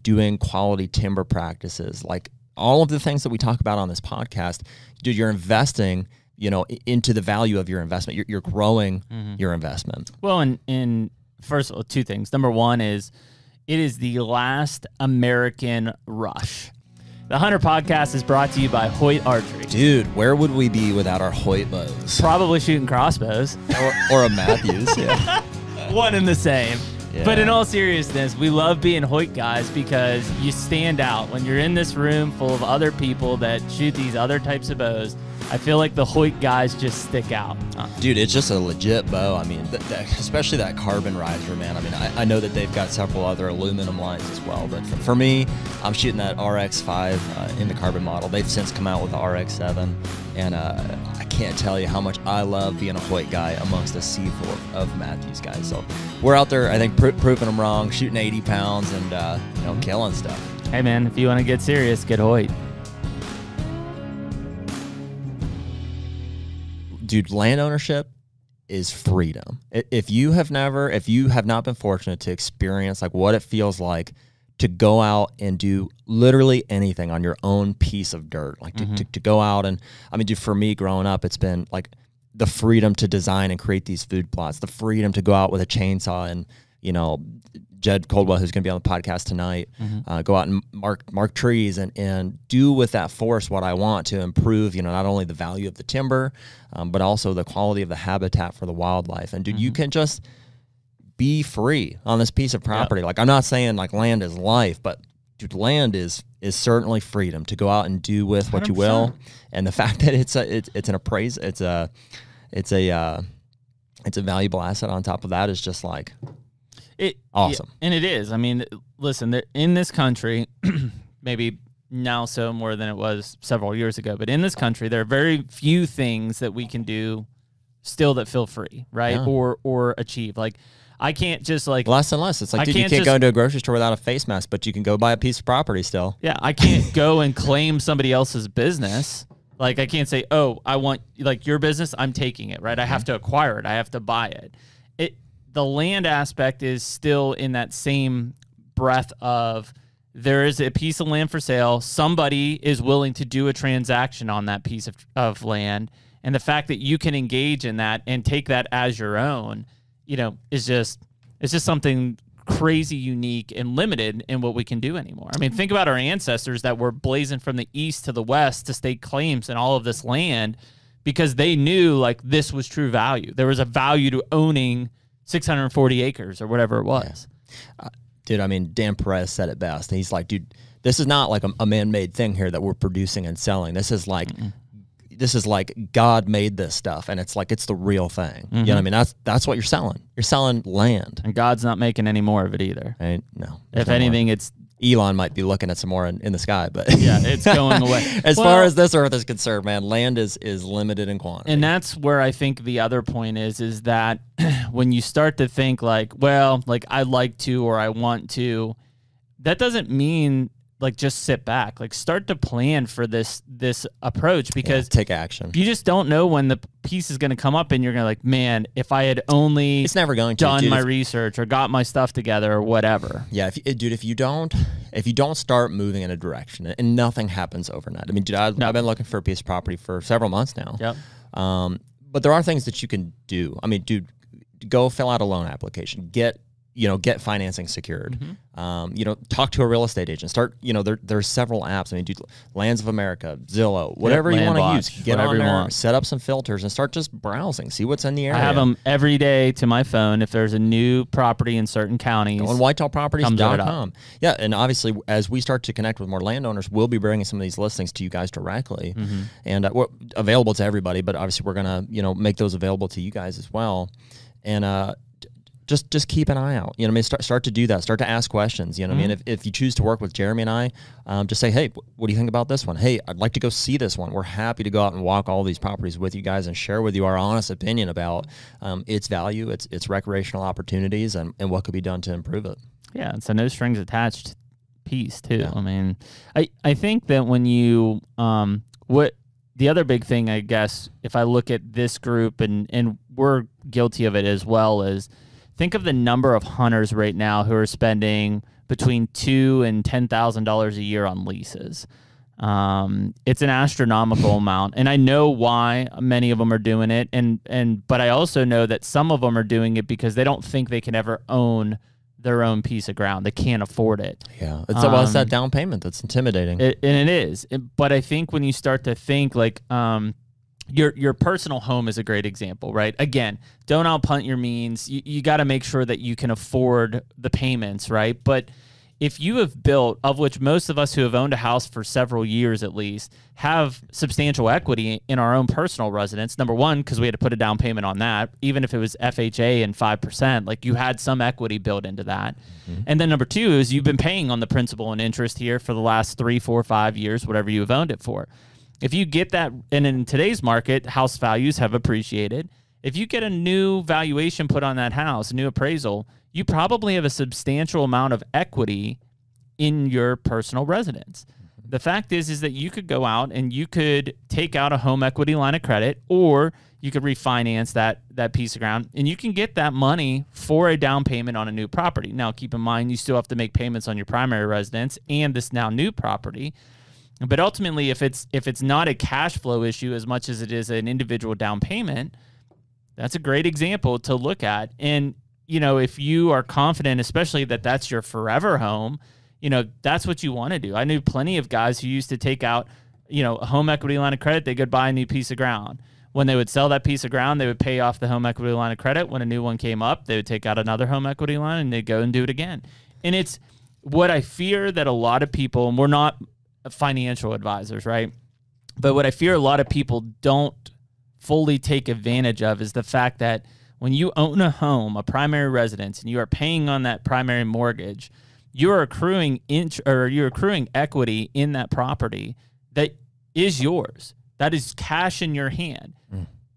doing quality timber practices, like all of the things that we talk about on this podcast, dude, you're investing, you know, into the value of your investment. You're growing your investment. Well, and first of all, 2 things. Number one is, it is the last American rush. The HUNTR Podcast is brought to you by Hoyt Archery. Dude, where would we be without our Hoyt bows? Probably shooting crossbows. or a Matthews, yeah. One and the same. Yeah. But in all seriousness, we love being Hoyt guys because you stand out. When you're in this room full of other people that shoot these other types of bows, I feel like the Hoyt guys just stick out. Dude, it's just a legit bow. I mean, especially that carbon riser, man. I mean, I know that they've got several other aluminum lines as well. But for me, I'm shooting that RX-5 in the carbon model. They've since come out with the RX-7. And I can't tell you how much I love being a Hoyt guy amongst a sea full of Matthews guys. So we're out there, I think, proving them wrong, shooting 80 pounds and, you know, killing stuff. Hey, man, if you want to get serious, get Hoyt. Dude, land ownership is freedom. If you have not been fortunate to experience like what it feels like to go out and do literally anything on your own piece of dirt, like to go out and, I mean, dude, for me growing up, it's been like the freedom to design and create these food plots, the freedom to go out with a chainsaw and, you know, Jed Coldwell, who's going to be on the podcast tonight, go out and mark trees and do with that forest what I want to improve, you know, not only the value of the timber, but also the quality of the habitat for the wildlife. And dude, you can just be free on this piece of property. Like, I'm not saying like land is life, but dude, land is certainly freedom to go out and do with what you will, and the fact that it's a valuable asset on top of that is just like awesome. Yeah, and it is. I mean, listen, in this country, maybe now so more than it was several years ago, but in this country, there are very few things that we can do still that feel free, right? Yeah. Or achieve. Like, I can't just like less and less. It's like, dude, you can't go into a grocery store without a face mask, but you can go buy a piece of property still. Yeah, I can't go and claim somebody else's business. Like, I can't say, oh, I want like your business, I'm taking it, right? I have to acquire it. I have to buy it. The land aspect is still in that same breath of there is a piece of land for sale. Somebody is willing to do a transaction on that piece of land. And the fact that you can engage in that and take that as your own, you know, it's just something crazy unique and limited in what we can do anymore. I mean, think about our ancestors that were blazing from the east to the west to stake claims in all of this land because they knew like this was true value. There was a value to owning 640 acres or whatever it was. Yeah. Dude, I mean, Dan Perez said it best. He's like, dude, this is not like a man-made thing here that we're producing and selling. This is like this is like God made this stuff, and it's like it's the real thing. You know what I mean? That's what you're selling. You're selling land. And God's not making any more of it either. No. If anything, it's Elon might be looking at some more in the sky, but yeah, it's going away. As far as this earth is concerned, man, land is limited in quantity. And that's where I think the other point is that when you start to think like, well, like I like to or I want to, that doesn't mean like just sit back. Like start to plan for this approach because take action. You just don't know when the piece is going to come up and you're going to like, man, if I had only it's never going to done my research or got my stuff together or whatever. Yeah, if you don't start moving in a direction and nothing happens overnight. I mean, dude, I've been looking for a piece of property for several months now. Yep. But there are things that you can do. I mean, dude, go fill out a loan application. Get financing secured. Talk to a real estate agent. Start, there's several apps. I mean, dude, Lands of America, Zillow, whatever you want to use. Get on there, set up some filters, and start just browsing. See what's in the area. I have them every day to my phone. If there's a new property in certain counties, go on whitetailproperties.com. Yeah, and obviously, as we start to connect with more landowners, we'll be bringing some of these listings to you guys directly, and we're available to everybody. But obviously, we're gonna make those available to you guys as well, and Just keep an eye out. You know what I mean? Start to do that. Start to ask questions. You know what I mean? If you choose to work with Jeremy and I, just say, hey, what do you think about this one? Hey, I'd like to go see this one. We're happy to go out and walk all these properties with you guys and share with you our honest opinion about its value, its recreational opportunities, and what could be done to improve it. Yeah, it's a no strings attached piece too. Yeah. I mean, I think that when you the other big thing, I guess, if I look at this group and we're guilty of it as well, is think of the number of hunters right now who are spending between $2,000 and $10,000 a year on leases. It's an astronomical amount, and I know why many of them are doing it. But I also know that some of them are doing it because they don't think they can ever own their own piece of ground. They can't afford it. Yeah, it's that down payment that's intimidating. And it is. But I think when you start to think like, your personal home is a great example, right? Again, don't outpunt your means. You got to make sure that you can afford the payments, right? But if you have built, of which most of us who have owned a house for several years at least, have substantial equity in our own personal residence, number one, because we had to put a down payment on that, even if it was FHA and 5%, like you had some equity built into that. And then number two is you've been paying on the principal and interest here for the last 3, 4, 5 years, whatever you have owned it for. If you get that, and in today's market, house values have appreciated. If you get a new valuation put on that house, a new appraisal, you probably have a substantial amount of equity in your personal residence. The fact is that you could go out and you could take out a home equity line of credit, or you could refinance that piece of ground, and you can get that money for a down payment on a new property. Now, keep in mind, you still have to make payments on your primary residence and this now new property. But ultimately, if it's not a cash flow issue as much as it is an individual down payment, that's a great example to look at. And, if you are confident, especially that that's your forever home, that's what you want to do. I knew plenty of guys who used to take out, a home equity line of credit. They could buy a new piece of ground. When they would sell that piece of ground, they would pay off the home equity line of credit. When a new one came up, they would take out another home equity line and they'd go and do it again. And what I fear that a lot of people, and we're not financial advisors, right? But what I fear a lot of people don't fully take advantage of is the fact that when you own a home, a primary residence, and you are paying on that primary mortgage, you're accruing equity in that property that is yours. That is cash in your hand.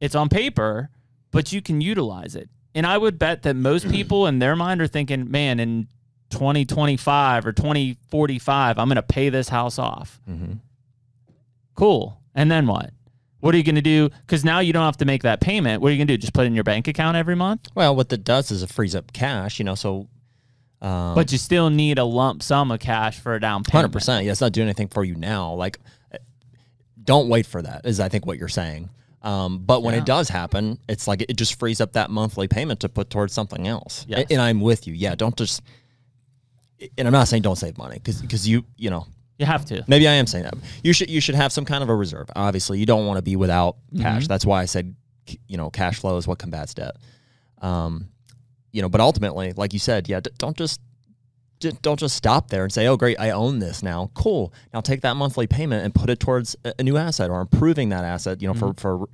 It's on paper, but you can utilize it. And I would bet that most people in their mind are thinking, man, in 2025 or 2045, I'm going to pay this house off. Cool. And then what? What are you going to do? Because now you don't have to make that payment. What are you going to do? Just put it in your bank account every month? Well, what that does is it frees up cash, so... but you still need a lump sum of cash for a down payment. 100%. Yeah, it's not doing anything for you now. Like, don't wait for that, is I think what you're saying. But when it does happen, it's like it just frees up that monthly payment to put towards something else. Yes. And I'm with you. Yeah, don't just... And I'm not saying don't save money, because you know... You have to. Maybe I am saying that. You should have some kind of a reserve. Obviously, you don't want to be without cash. That's why I said, cash flow is what combats debt. But ultimately, like you said, don't just stop there and say, oh, great, I own this now. Cool. Now take that monthly payment and put it towards a new asset or improving that asset, for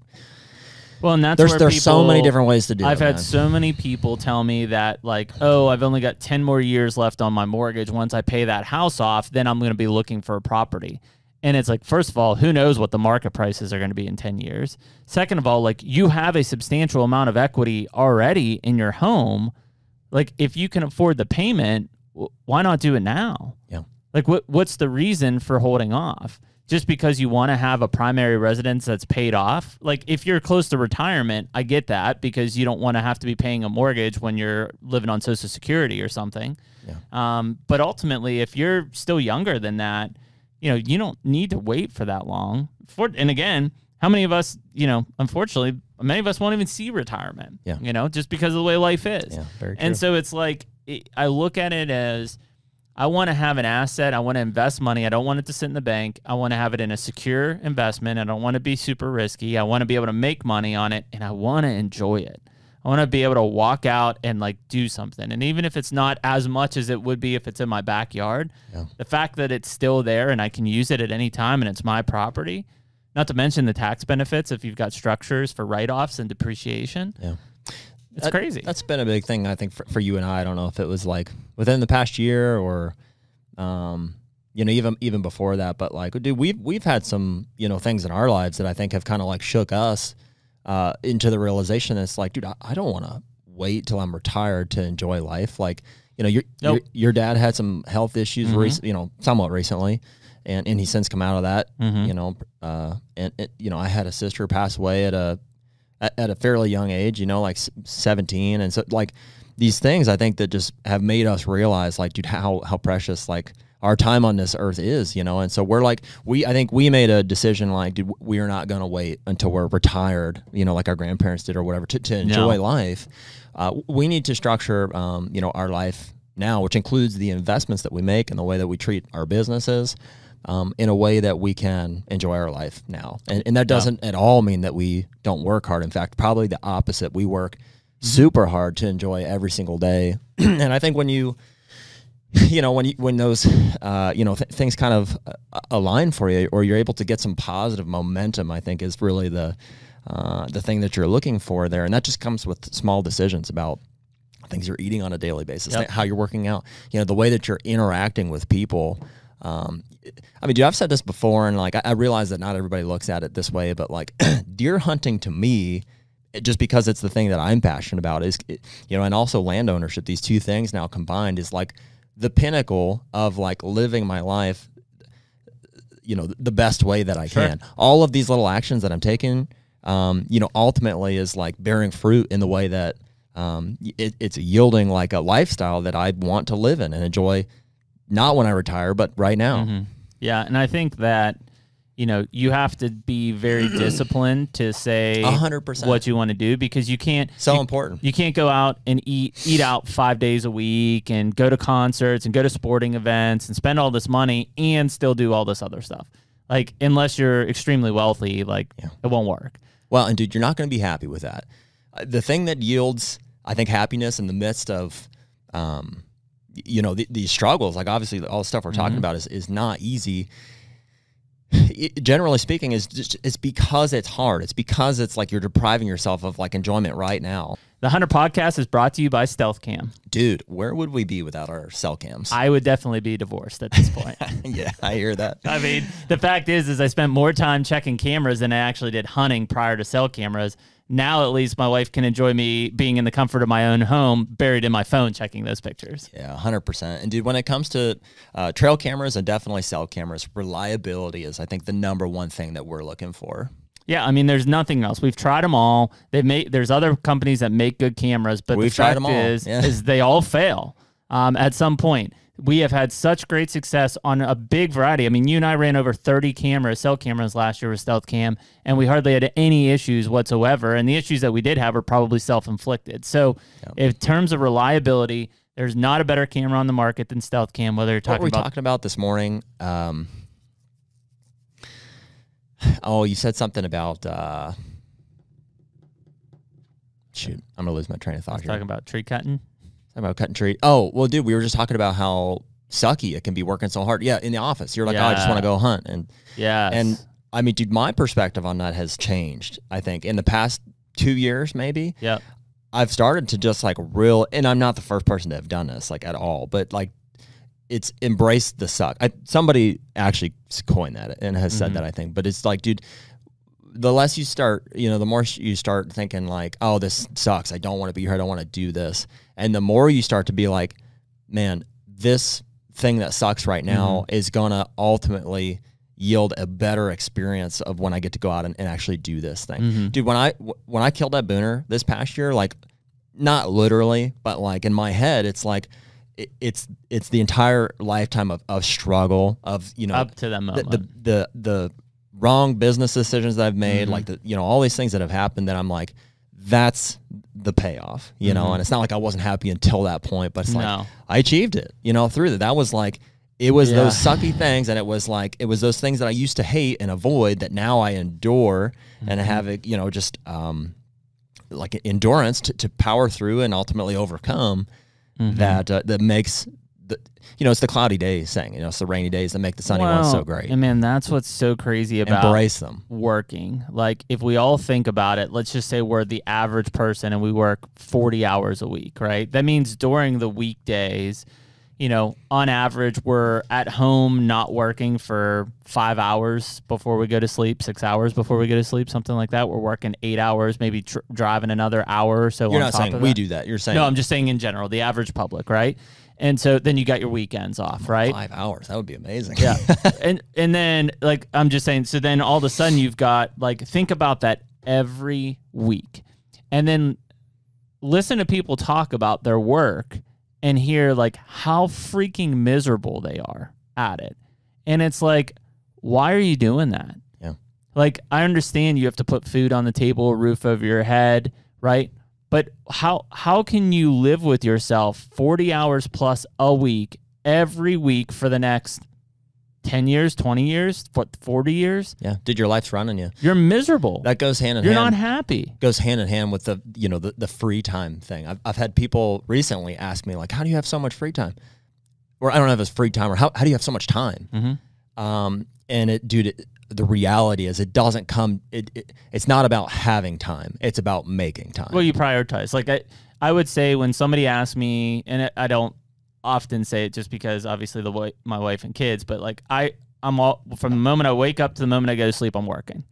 well, and that's there's so many different ways to do it. I've had so many people tell me that, like, oh, I've only got 10 more years left on my mortgage. Once I pay that house off, then I'm going to be looking for a property. And it's like, first of all, who knows what the market prices are going to be in 10 years? Second of all, like, you have a substantial amount of equity already in your home. Like, if you can afford the payment, why not do it now? Yeah. Like, what's the reason for holding off? Just because you want to have a primary residence that's paid off? Like, if you're close to retirement, I get that, because you don't want to have to be paying a mortgage when you're living on Social Security or something. Yeah. But ultimately, if you're still younger than that, you don't need to wait for that long. And again, how many of us, unfortunately, many of us won't even see retirement, just because of the way life is. Yeah, very true. And so it's like, I look at it as, I want to have an asset. I want to invest money. I don't want it to sit in the bank. I want to have it in a secure investment. I don't want to be super risky. I want to be able to make money on it, and I want to enjoy it. I want to be able to walk out and, like, do something. And even if it's not as much as it would be if it's in my backyard, the fact that it's still there and I can use it at any time and it's my property, not to mention the tax benefits if you've got structures for write-offs and depreciation. Yeah. It's crazy. That's been a big thing, I think, for you and I. I don't know if it was like within the past year or, even before that. But like, dude, we've had some, things in our lives that I think have kind of like shook us into the realization that it's like, dude, I don't want to wait till I'm retired to enjoy life. Like, your dad had some health issues, somewhat recently, and he's since come out of that. I had a sister pass away at a fairly young age, like 17. And so like these things, I think, that just have made us realize, like, dude, how precious, like, our time on this earth is, and so we're like, I think we made a decision, like, dude, we are not going to wait until we're retired, like our grandparents did or whatever, to enjoy life. We need to structure, our life now, which includes the investments that we make and the way that we treat our businesses, in a way that we can enjoy our life now. And that doesn't at all mean that we don't work hard. In fact, probably the opposite. We work super hard to enjoy every single day. And I think when when those, things kind of align for you, or you're able to get some positive momentum, I think is really the thing that you're looking for there. And that just comes with small decisions about things you're eating on a daily basis, how you're working out, the way that you're interacting with people. Dude, I've said this before, and like, I realize that not everybody looks at it this way, but like, deer hunting to me, just because it's the thing that I'm passionate about, is, and also land ownership, these two things now combined is like the pinnacle of like living my life, the best way that I can. All of these little actions that I'm taking, ultimately is like bearing fruit in the way that it's yielding like a lifestyle that I want to live in and enjoy. Not when I retire, but right now. Yeah, and I think that, you have to be very disciplined to say 100% what you want to do, because you can't. Important. You can't go out and eat out 5 days a week and go to concerts and go to sporting events and spend all this money and still do all this other stuff. Like, unless you're extremely wealthy, like, it won't work. Well, and dude, you're not going to be happy with that. The thing that yields, I think, happiness in the midst of, you know, these struggles, like obviously all the stuff we're talking about is not easy. Generally speaking, it's because it's hard. It's because it's like you're depriving yourself of like enjoyment right now. The HUNTR Podcast is brought to you by Stealth Cam. Dude, where would we be without our cell cams? I would definitely be divorced at this point. Yeah, I hear that. I mean, the fact is I spent more time checking cameras than I actually did hunting prior to cell cameras. Now, at least my wife can enjoy me being in the comfort of my own home, buried in my phone, checking those pictures. Yeah, 100%. And dude, when it comes to trail cameras and definitely cell cameras, reliability is, I think, the #1 thing that we're looking for. Yeah, I mean, there's nothing else. We've tried them all. There's other companies that make good cameras, but the fact is they all fail at some point. We have had such great success on a big variety. I mean, you and I ran over 30 cell cameras last year with Stealth Cam, and we hardly had any issues whatsoever. And the issues that we did have are probably self-inflicted. So in terms of reliability, there's not a better camera on the market than Stealth Cam, whether you're talking about... What were we talking about this morning? Oh, you said something about... shoot, I'm going to lose my train of thought here. Talking about tree cutting? About cutting tree. Oh, well, dude, we were just talking about how sucky it can be working so hard. Yeah, in the office, you're like, oh, I just want to go hunt, and and I mean, dude, my perspective on that has changed. I think in the past 2 years, maybe. Yeah, I've started to just like and I'm not the first person to have done this like at all, but like it's embraced the suck. Somebody actually coined that and has said that, I think, but it's like, dude, the less you start, you know, the more you start thinking like, oh, this sucks. I don't want to be here. I don't want to do this. And the more you start to be like, man, this thing that sucks right now is going to ultimately yield a better experience of when I get to go out and actually do this thing. Dude, when I killed that booner this past year, like not literally, but like in my head, it's like, it's the entire lifetime of struggle of, you know, up to that moment, the wrong business decisions that I've made, like you know, all these things that have happened that I'm like, that's the payoff, you know, and it's not like I wasn't happy until that point, but it's like I achieved it, you know, through that. That was like, it was those sucky things, and it was like, it was those things that I used to hate and avoid that now I endure and have it, you know, just like endurance to power through and ultimately overcome that makes you know, it's the cloudy days saying, you know, it's the rainy days that make the sunny ones so great. And man, that's what's so crazy about embrace them working. Like if we all think about it, let's just say we're the average person and we work 40 hours a week, right? That means during the weekdays, you know, on average, we're at home not working for 5 hours before we go to sleep, 6 hours before we go to sleep, something like that. We're working 8 hours, maybe driving another hour or so. You're not saying we do that. You're saying... No, I'm just saying in general, the average public, right? And so then you got your weekends off, right? 5 hours. That would be amazing. Yeah. and then, like, I'm just saying, so then all of a sudden you've got, like, think about that every week. And then listen to people talk about their work and hear, like, how freaking miserable they are at it. And it's like, why are you doing that? Yeah. Like, I understand you have to put food on the table, a roof over your head, right? But how can you live with yourself 40 hours plus a week, every week for the next 10 years, 20 years, 40 years? Yeah. Dude, your life's running you. You're miserable. That goes hand in hand. You're not happy. Goes hand in hand with the, you know, the free time thing. I've had people recently ask me, like, how do you have so much free time? Or I don't know if it's free time, or how do you have so much time? And it, dude, the reality is it doesn't come, it's not about having time. It's about making time. Well, you prioritize. Like I would say when somebody asks me, and I don't often say it just because obviously my wife and kids, but like I'm all, from the moment I wake up to the moment I go to sleep, I'm working.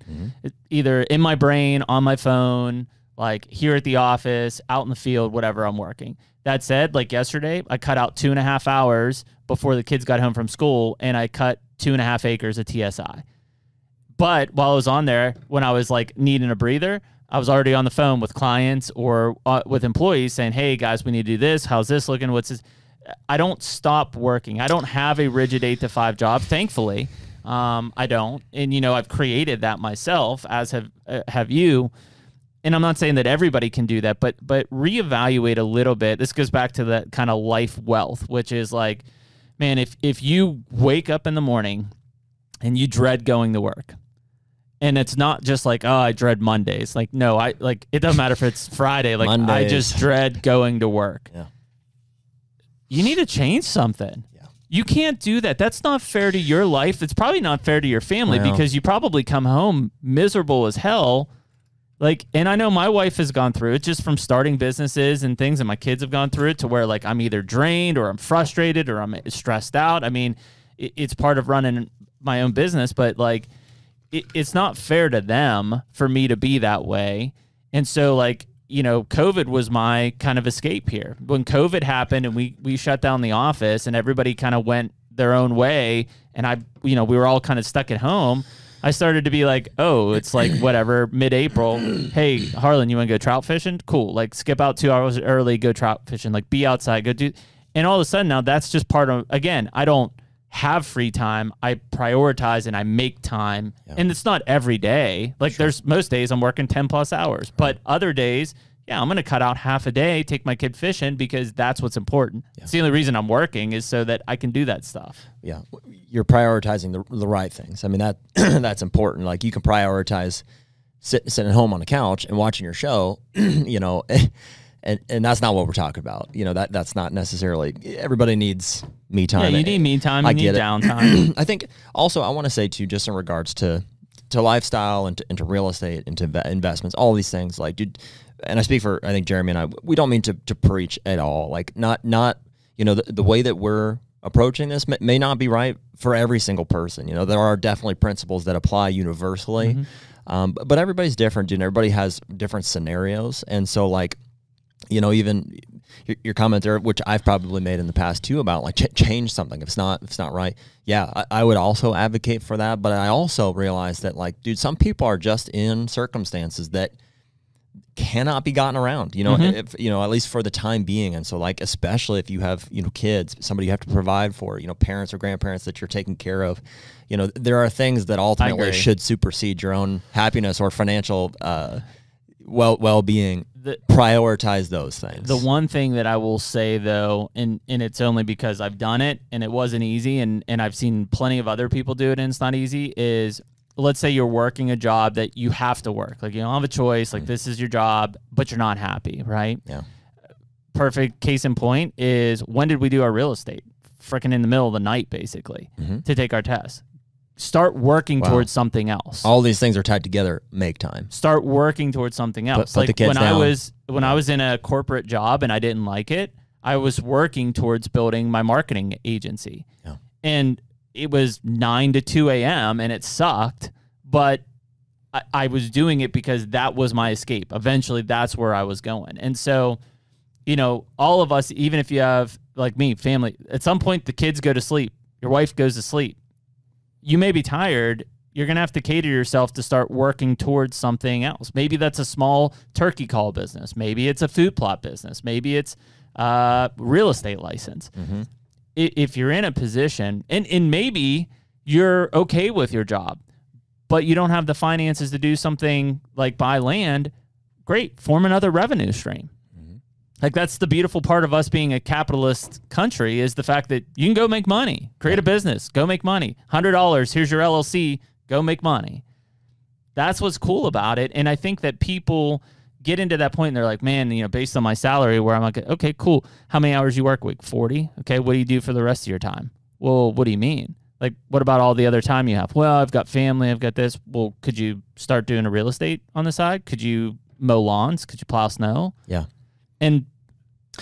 Either in my brain, on my phone, like here at the office, out in the field, whatever, I'm working. That said, like yesterday, I cut out 2.5 hours before the kids got home from school, and I cut 2.5 acres of TSI. But while I was on there, when I was like needing a breather, I was already on the phone with clients or with employees saying, hey guys, we need to do this. How's this looking? What's this? I don't stop working. I don't have a rigid 8 to 5 job. Thankfully, I don't. And, you know, I've created that myself, as have you. And I'm not saying that everybody can do that, but reevaluate a little bit. This goes back to that kind of life wealth, which is like, man, if you wake up in the morning and you dread going to work, and it's not just like, oh, I dread Mondays. Like, no, it doesn't matter if it's Friday. Like, Mondays. I just dread going to work. Yeah. you need to change something. You can't do that. That's not fair to your life. It's probably not fair to your family because you probably come home miserable as hell. Like, and I know my wife has gone through it just from starting businesses and things, and my kids have gone through it to where like I'm either drained or I'm frustrated or I'm stressed out. I mean, it's part of running my own business, but like it's not fair to them for me to be that way. And so like, you know, COVID was my kind of escape here. When COVID happened and we shut down the office and everybody kind of went their own way and we were all kind of stuck at home, I started to be like, oh, it's like whatever, mid-April. Hey, Harlan, you want to go trout fishing? Cool. Like skip out 2 hours early, go trout fishing, like be outside, go do. And all of a sudden now that's just part of, again, I don't have free time. I prioritize and I make time. And it's not every day. Like there's most days I'm working 10 plus hours, but other days, I'm going to cut out half a day, take my kid fishing because that's what's important. It's the only reason I'm working is so that I can do that stuff. Yeah. You're prioritizing the right things. I mean, that's important. Like you can prioritize sitting at home on the couch and watching your show, you know, and that's not what we're talking about. You know, that's not necessarily, everybody needs me time. Yeah, you need me time, you need downtime. I think also I want to say too, just in regards to lifestyle and to real estate and to investments, all these things, like, dude, and I speak for, I think Jeremy and I, we don't mean to preach at all. Like not, you know, the way that we're approaching this may not be right for every single person. You know, there are definitely principles that apply universally, but everybody's different, dude. Everybody has different scenarios. And so like, you know, even your comment there, which I've probably made in the past too, about like change something if it's not right. Yeah, I would also advocate for that, but I also realize that like, dude, some people are just in circumstances that cannot be gotten around, you know, if, you know, at least for the time being. And so like, especially if you have, you know, kids, somebody you have to provide for, you know, parents or grandparents that you're taking care of, you know, there are things that ultimately should supersede your own happiness or financial well-being. Prioritize those things. The one thing that I will say though, and it's only because I've done it and it wasn't easy, and I've seen plenty of other people do it and it's not easy, is let's say you're working a job that you have to work. Like you don't have a choice, like this is your job, but you're not happy, right? Yeah. Perfect case in point is when did we do our real estate? Freaking in the middle of the night, basically, to take our test. Start working towards something else. All these things are tied together. Make time. Start working towards something else. Put the kids down. When I was in a corporate job and I didn't like it, I was working towards building my marketing agency. Yeah. And it was 9 to 2 a.m. and it sucked, but I was doing it because that was my escape. Eventually, that's where I was going. And so, you know, all of us, even if you have, like me, family, at some point the kids go to sleep. Your wife goes to sleep. You may be tired. You're going to have to cater yourself to start working towards something else. Maybe that's a small turkey call business. Maybe it's a food plot business. Maybe it's real estate license. If you're in a position, and maybe you're okay with your job, but you don't have the finances to do something like buy land, great, form another revenue stream. Like that's the beautiful part of us being a capitalist country is the fact that you can go make money, create a business, go make money. $100, here's your LLC, go make money. That's what's cool about it. And I think that people get into that point and they're like, man, you know, based on my salary where I'm like, okay, cool. How many hours you work a week? 40. Okay. What do you do for the rest of your time? Well, what do you mean? Like, what about all the other time you have? Well, I've got family. I've got this. Well, could you start doing a real estate on the side? Could you mow lawns? Could you plow snow? Yeah. And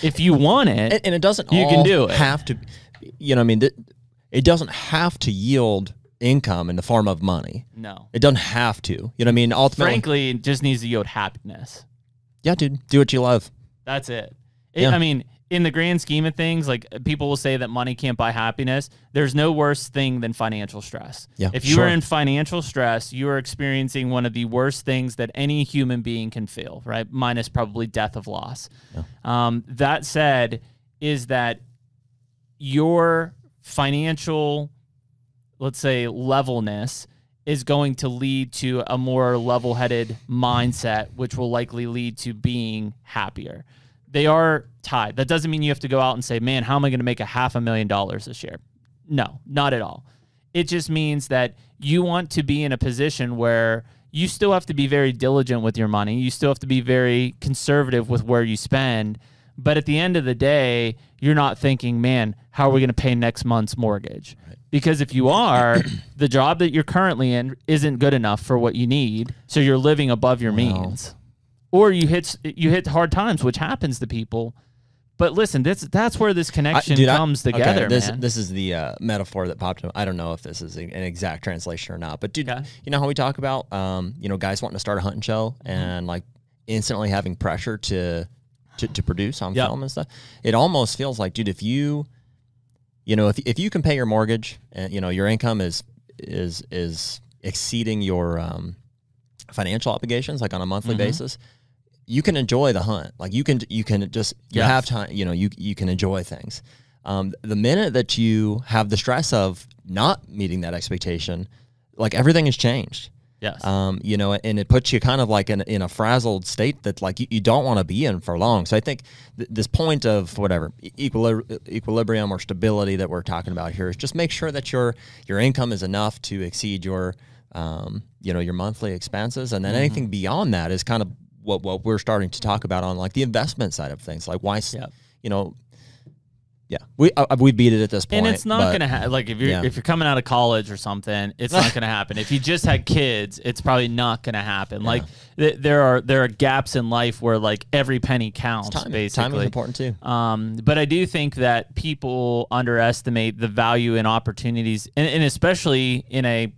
if you want it, and it doesn't, you can do it. Have to, you know, I mean, it doesn't have to yield income in the form of money. No, it doesn't have to. You know what I mean? Ultimately, frankly, it just needs to yield happiness. Yeah, dude, do what you love. That's it. I mean, in the grand scheme of things, like people will say that money can't buy happiness. There's no worse thing than financial stress. Yeah, if you are in financial stress, you are experiencing one of the worst things that any human being can feel, right? Minus probably death of loss. Yeah. That said, is that your financial, let's say, levelness is going to lead to a more level-headed mindset, which will likely lead to being happier. They are tied. That doesn't mean you have to go out and say, man, how am I going to make $500,000 this year? No, not at all. It just means that you want to be in a position where you still have to be very diligent with your money. You still have to be very conservative with where you spend, But at the end of the day, you're not thinking, man, how are we going to pay next month's mortgage? Right. Because if you are, the job that you're currently in isn't good enough for what you need, so you're living above your means. Or you hit hard times, which happens to people. But listen, that's where this connection comes together, man. This is the metaphor that popped up. I don't know if this is an exact translation or not, but dude, you know how we talk about guys wanting to start a hunting show and like instantly having pressure to produce on film and stuff. It almost feels like, dude, if you can pay your mortgage and your income is exceeding your financial obligations, like on a monthly basis, you can enjoy the hunt. Like you can just have time. You can enjoy things. The minute that you have the stress of not meeting that expectation, like everything has changed. Yes. And it puts you kind of like in a frazzled state that like you don't want to be in for long. So I think this point of whatever equilibrium or stability that we're talking about here is just make sure that your income is enough to exceed your your monthly expenses, and then anything beyond that is kind of what we're starting to talk about on like the investment side of things. Like why, we beat it at this point. And it's not going to happen. Like if you're coming out of college or something, it's not going to happen. If you just had kids, it's probably not going to happen. Yeah. Like there are gaps in life where like every penny counts. Basically, time is important too. But I do think that people underestimate the value and opportunities, and especially in a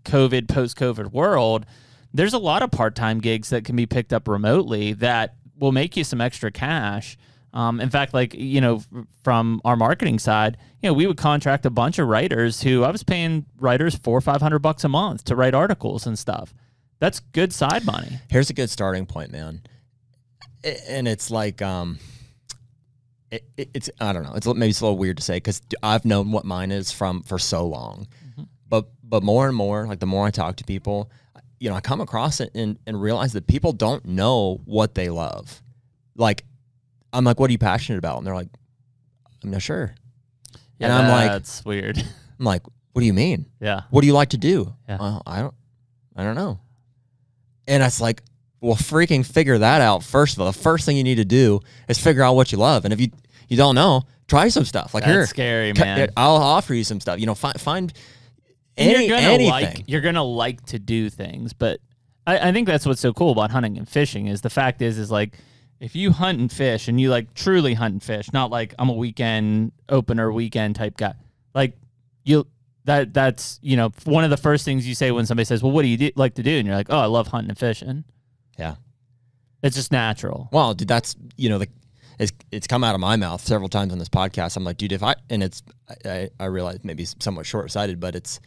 post-COVID world. There's a lot of part-time gigs that can be picked up remotely that will make you some extra cash. In fact, like, from our marketing side, we would contract a bunch of writers who I was paying writers $400 or $500 a month to write articles and stuff. That's good side money. Here's a good starting point, man. And it's like, it's I don't know. Maybe it's a little weird to say because I've known what mine is for so long. But more and more, like the more I talk to people, I come across it and realize that people don't know what they love. Like, I'm like, what are you passionate about? And they're like, I'm not sure. Yeah, and I'm like, that's weird. I'm like, what do you mean? Yeah. What do you like to do? Yeah. Well, I don't know. And it's like, well, freaking figure that out. First of all, the first thing you need to do is figure out what you love. And if you don't know, try some stuff. Like, that's scary, man. I'll offer you some stuff. Find anything. You're gonna like to do things, but I think that's what's so cool about hunting and fishing is the fact is like if you hunt and fish and you like truly hunt and fish, not like I'm a weekend opener weekend type guy, like that's one of the first things you say when somebody says, well, what do you like to do? And you're like, oh, I love hunting and fishing. Yeah, it's just natural. Well, dude, that's it's come out of my mouth several times on this podcast. I'm like, dude, I realize maybe somewhat short-sighted, but it's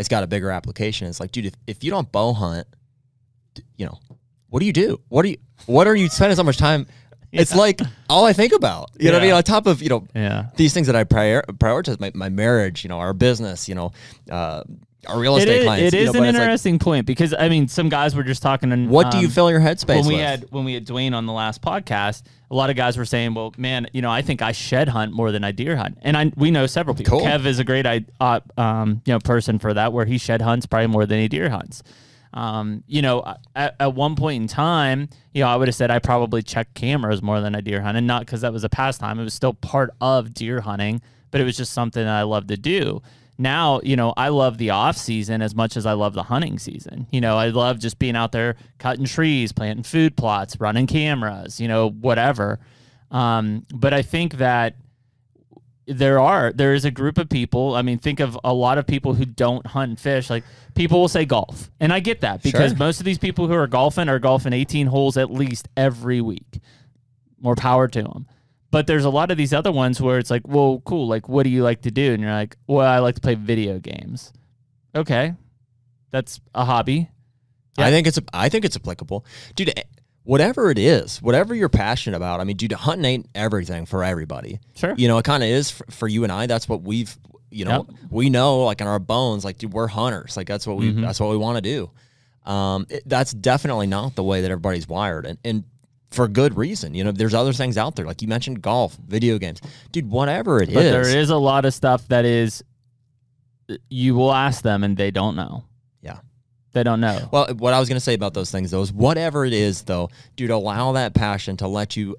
got a bigger application. It's like, dude, if you don't bow hunt, what do you do? What are you spending so much time? Yeah. It's like all I think about, you know what I mean? On top of, these things that I prioritize, my marriage, our business, our real estate clients. It is an interesting point because, I mean, some guys were just talking. What do you fill your headspace with? When we had Dwayne on the last podcast, a lot of guys were saying, well, man, I think I shed hunt more than I deer hunt. And we know several people. Cool. Kev is a great person for that, where he shed hunts probably more than he deer hunts. At one point in time, I would have said I probably checked cameras more than I deer hunt, and not because that was a pastime. It was still part of deer hunting, but it was just something that I love to do. Now, I love the off season as much as I love the hunting season. I love just being out there cutting trees, planting food plots, running cameras, whatever. But I think that there is a group of people. I mean, think of a lot of people who don't hunt and fish. Like, people will say golf. And I get that because most of these people who are golfing 18 holes at least every week. More power to them. But there's a lot of these other ones where it's like, well, cool. Like, what do you like to do? And you're like, well, I like to play video games. Okay. That's a hobby. Yeah. I think it's applicable. Dude, whatever it is, whatever you're passionate about. I mean, dude, hunting ain't everything for everybody. Sure. It kind of is for you and I. That's what we've, we know, like, in our bones, like, dude, we're hunters. Like, that's what we want to do. That's definitely not the way that everybody's wired. And for good reason. There's other things out there. Like you mentioned, golf, video games. Dude, whatever it is. But there is a lot of stuff that is, you will ask them and they don't know. Yeah. They don't know. Well, what I was going to say about those things, though, is whatever it is, though, dude, allow that passion to let you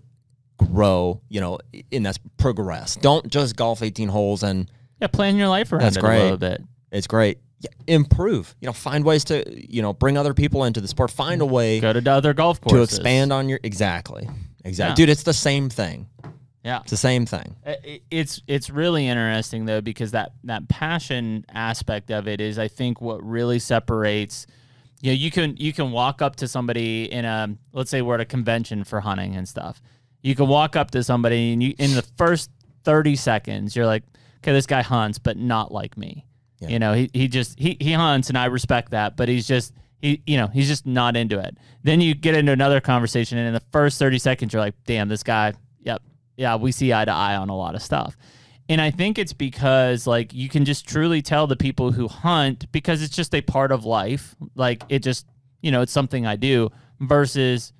grow, and that's progress. Don't just golf 18 holes and plan your life around it a little bit. It's great. Yeah, improve. Find ways to, bring other people into the sport. Find a way. Go to other golf courses. To expand on your exactly. Dude, it's the same thing. Yeah, it's the same thing. It's really interesting though, because that passion aspect of it is, I think, what really separates. You can walk up to somebody let's say we're at a convention for hunting and stuff. You can walk up to somebody and in the first 30 seconds you're like, okay, this guy hunts, but not like me. Yeah. He hunts and I respect that, but he's just just not into it. Then you get into another conversation and in the first 30 seconds you're like, damn, this guy, we see eye to eye on a lot of stuff. And I think it's because like you can just truly tell the people who hunt, because it's just a part of life. Like it just, it's something I do, versus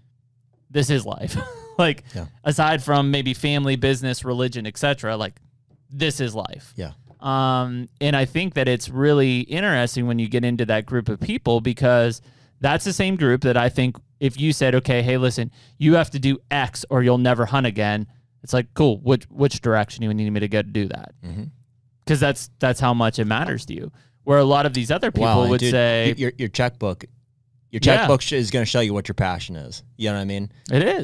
this is life. Like aside from maybe family, business, religion, etc., like this is life. Yeah. And I think that it's really interesting when you get into that group of people, because that's the same group that I think if you said, okay, hey, listen, you have to do X or you'll never hunt again. It's like, cool, which direction do you need me to go to do that? Because that's how much it matters to you. Where a lot of these other people would say... Your checkbook is going to show you what your passion is. You know what I mean? It is.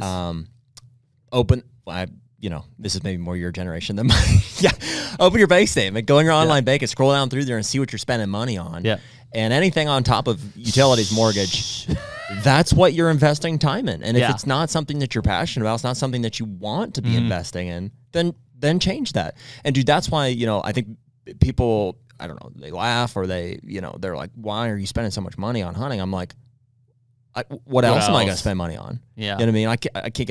This is maybe more your generation than mine. Open your bank statement, go in your online bank and scroll down through there and see what you're spending money on. Yeah. And anything on top of utilities, mortgage, that's what you're investing time in. And if it's not something that you're passionate about, it's not something that you want to be investing in, then change that. And dude, that's why, I think people, I don't know, they laugh or they're like, why are you spending so much money on hunting? I'm like, what else am I going to spend money on? Yeah. You know what I mean? I can't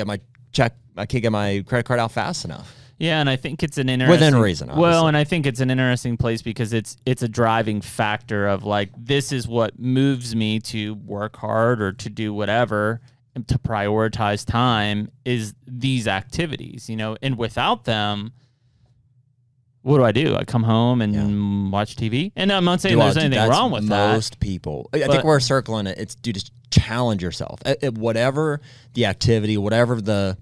get my credit card out fast enough. Yeah, and I think it's an interesting... Within reason, obviously. Well, and I think it's an interesting place because it's a driving factor of like, this is what moves me to work hard or to do whatever, and to prioritize time is these activities, and without them, what do? I come home and watch TV? And I'm not saying there's anything wrong with that. Most people. I think we're circling it. It's, dude, just challenge yourself. At whatever the activity, whatever the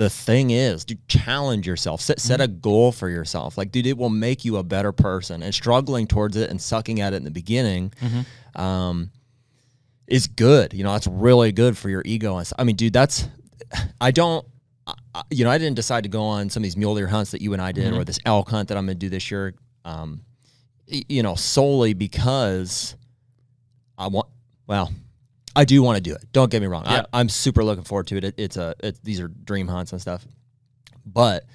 thing is, dude, challenge yourself. Set a goal for yourself. Like, dude, it will make you a better person. And struggling towards it and sucking at it in the beginning is good. That's really good for your ego. I mean, dude, I didn't decide to go on some of these mule deer hunts that you and I did, or this elk hunt that I'm going to do this year, solely because I do want to do it. Don't get me wrong. Yeah. I'm super looking forward to it. These are dream hunts and stuff. But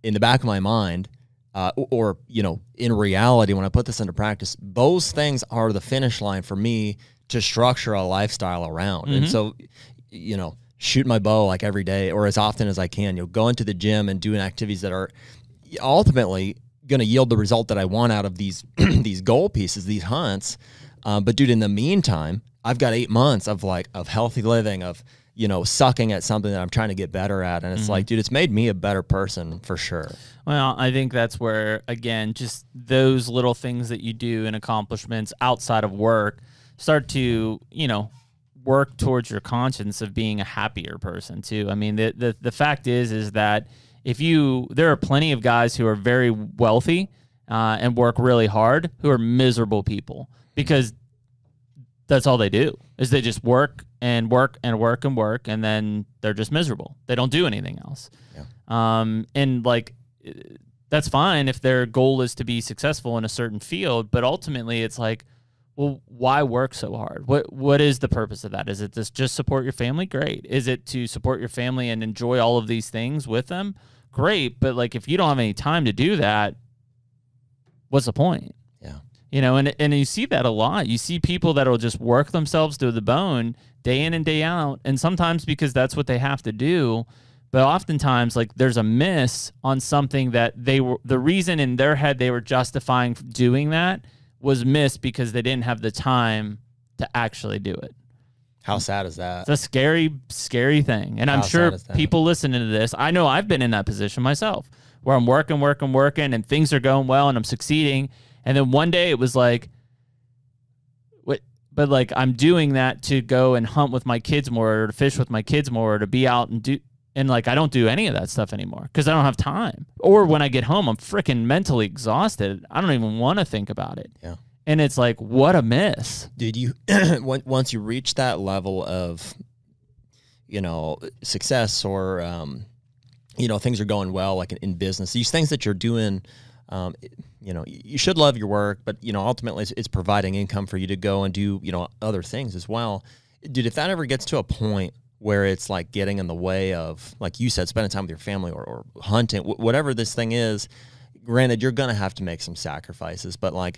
in the back of my mind, in reality, when I put this into practice, those things are the finish line for me to structure a lifestyle around. And so, shoot my bow like every day or as often as I can. Go into the gym and doing activities that are ultimately going to yield the result that I want out of these these goal pieces, these hunts. But dude, in the meantime, I've got 8 months of healthy living, of sucking at something that I'm trying to get better at, and it's like, dude, it's made me a better person for sure. Well, I think that's where, again, just those little things that you do and accomplishments outside of work start to work towards your conscience of being a happier person too. I mean, the fact is that there are plenty of guys who are very wealthy and work really hard who are miserable people, because that's all they do is they just work and work and work and work, and then they're just miserable. They don't do anything else. Yeah. And like, that's fine if their goal is to be successful in a certain field, but ultimately it's like, well, why work so hard? What is the purpose of that? Is it to just support your family? Great. Is it to support your family and enjoy all of these things with them? Great. But like, if you don't have any time to do that, what's the point? Yeah. And you see that a lot. You see people that will just work themselves to the bone day in and day out, and sometimes because that's what they have to do, but oftentimes like there's a miss on something that the reason in their head they were justifying doing that was missed because they didn't have the time to actually do it. How sad is that? It's a scary, scary thing. And I'm sure people listening to this, I know I've been in that position myself, where I'm working, and things are going well and I'm succeeding. And then one day it was like, but like I'm doing that to go and hunt with my kids more, or to fish with my kids more, or to be out and do. And like, I don't do any of that stuff anymore because I don't have time. Or when I get home, I'm freaking mentally exhausted. I don't even want to think about it. Yeah. And it's like, what a miss. Dude, you once you reach that level of, success or, things are going well, like in business, these things that you're doing, you should love your work, but, ultimately it's providing income for you to go and do, other things as well. Dude, if that ever gets to a point where it's like getting in the way of, like you said, spending time with your family or hunting, whatever this thing is, granted, you're going to have to make some sacrifices, but like,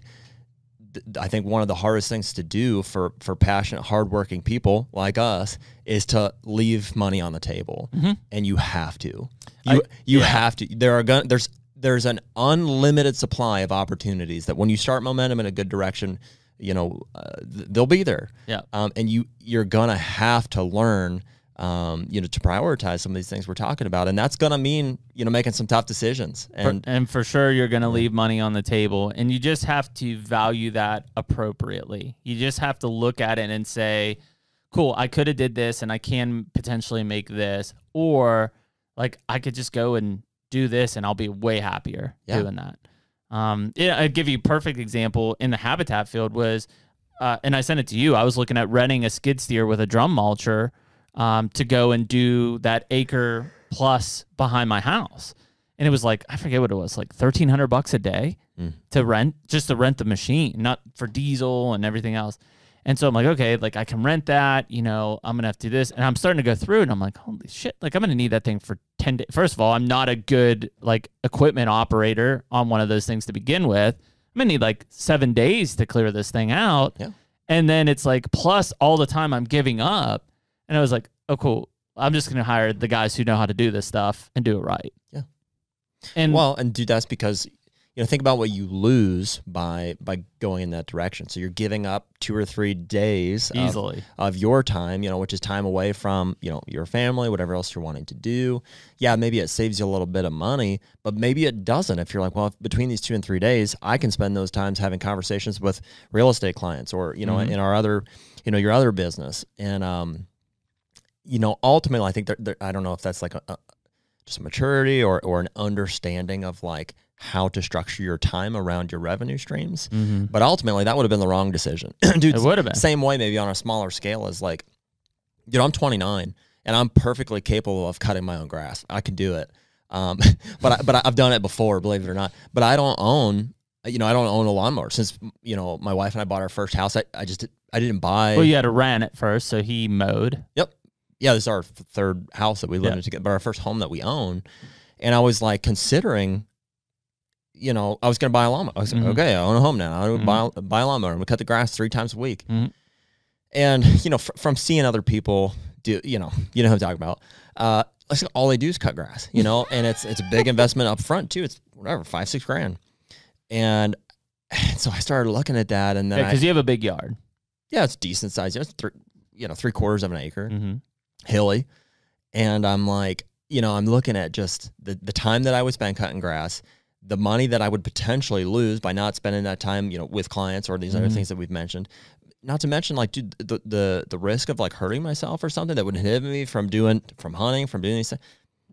I think one of the hardest things to do for passionate, hardworking people like us is to leave money on the table, and you have to. You have to. There's an unlimited supply of opportunities that when you start momentum in a good direction, they'll be there. Yeah. And you're gonna have to learn, to prioritize some of these things we're talking about, and that's gonna mean making some tough decisions. And for sure, you're gonna leave money on the table, and you just have to value that appropriately. You just have to look at it and say, "Cool, I could have did this, and I can potentially make this," or like I could just go and do this, and I'll be way happier doing that. I'd give you a perfect example in the habitat field was, and I sent it to you. I was looking at renting a skid steer with a drum mulcher to go and do that acre plus behind my house. And it was like, I forget what it was, like $1,300 a day to rent the machine, not for diesel and everything else. And so I'm like, okay, like I can rent that, I'm going to have to do this. And I'm starting to go through it and I'm like, holy shit, like I'm going to need that thing for 10 days. First of all, I'm not a good like equipment operator on one of those things to begin with. I'm going to need like 7 days to clear this thing out. Yeah. And then it's like, plus all the time I'm giving up. And I was like, oh, cool. I'm just going to hire the guys who know how to do this stuff and do it right. Yeah. And dude, that's because, think about what you lose by going in that direction. So you're giving up 2 or 3 days easily of your time, which is time away from, your family, whatever else you're wanting to do. Yeah, maybe it saves you a little bit of money, but maybe it doesn't. If you're like, well, between these 2 and 3 days, I can spend those times having conversations with real estate clients or, in our other, your other business. And, ultimately, I think I don't know if that's like just a maturity or an understanding of like how to structure your time around your revenue streams. But ultimately, that would have been the wrong decision. Dude, it would have been. Same way, maybe on a smaller scale is like, I'm 29 and I'm perfectly capable of cutting my own grass. I can do it. But I've done it before, believe it or not. But I don't own, I don't own a lawnmower since, my wife and I bought our first house. I didn't buy. Well, you had to rent it first, so he mowed. Yep. Yeah, this is our third house that we lived in together, but our first home that we own. And I was like considering, I was going to buy a lawnmower. I was like, okay, I own a home now. I'm going to buy a lawnmower. I'm going to cut the grass 3 times a week. And, from seeing other people do, you know who I'm talking about, all they do is cut grass, and it's a big investment up front too. It's whatever, $5-6 grand. And so I started looking at that, and then because you have a big yard. Yeah, it's decent size. It's 3/4 of an acre. Hilly. And I'm like, I'm looking at just the time that I would spend cutting grass, the money that I would potentially lose by not spending that time, with clients or these other things that we've mentioned. Not to mention, like, dude, the risk of like hurting myself or something that would inhibit me from hunting, from doing these things.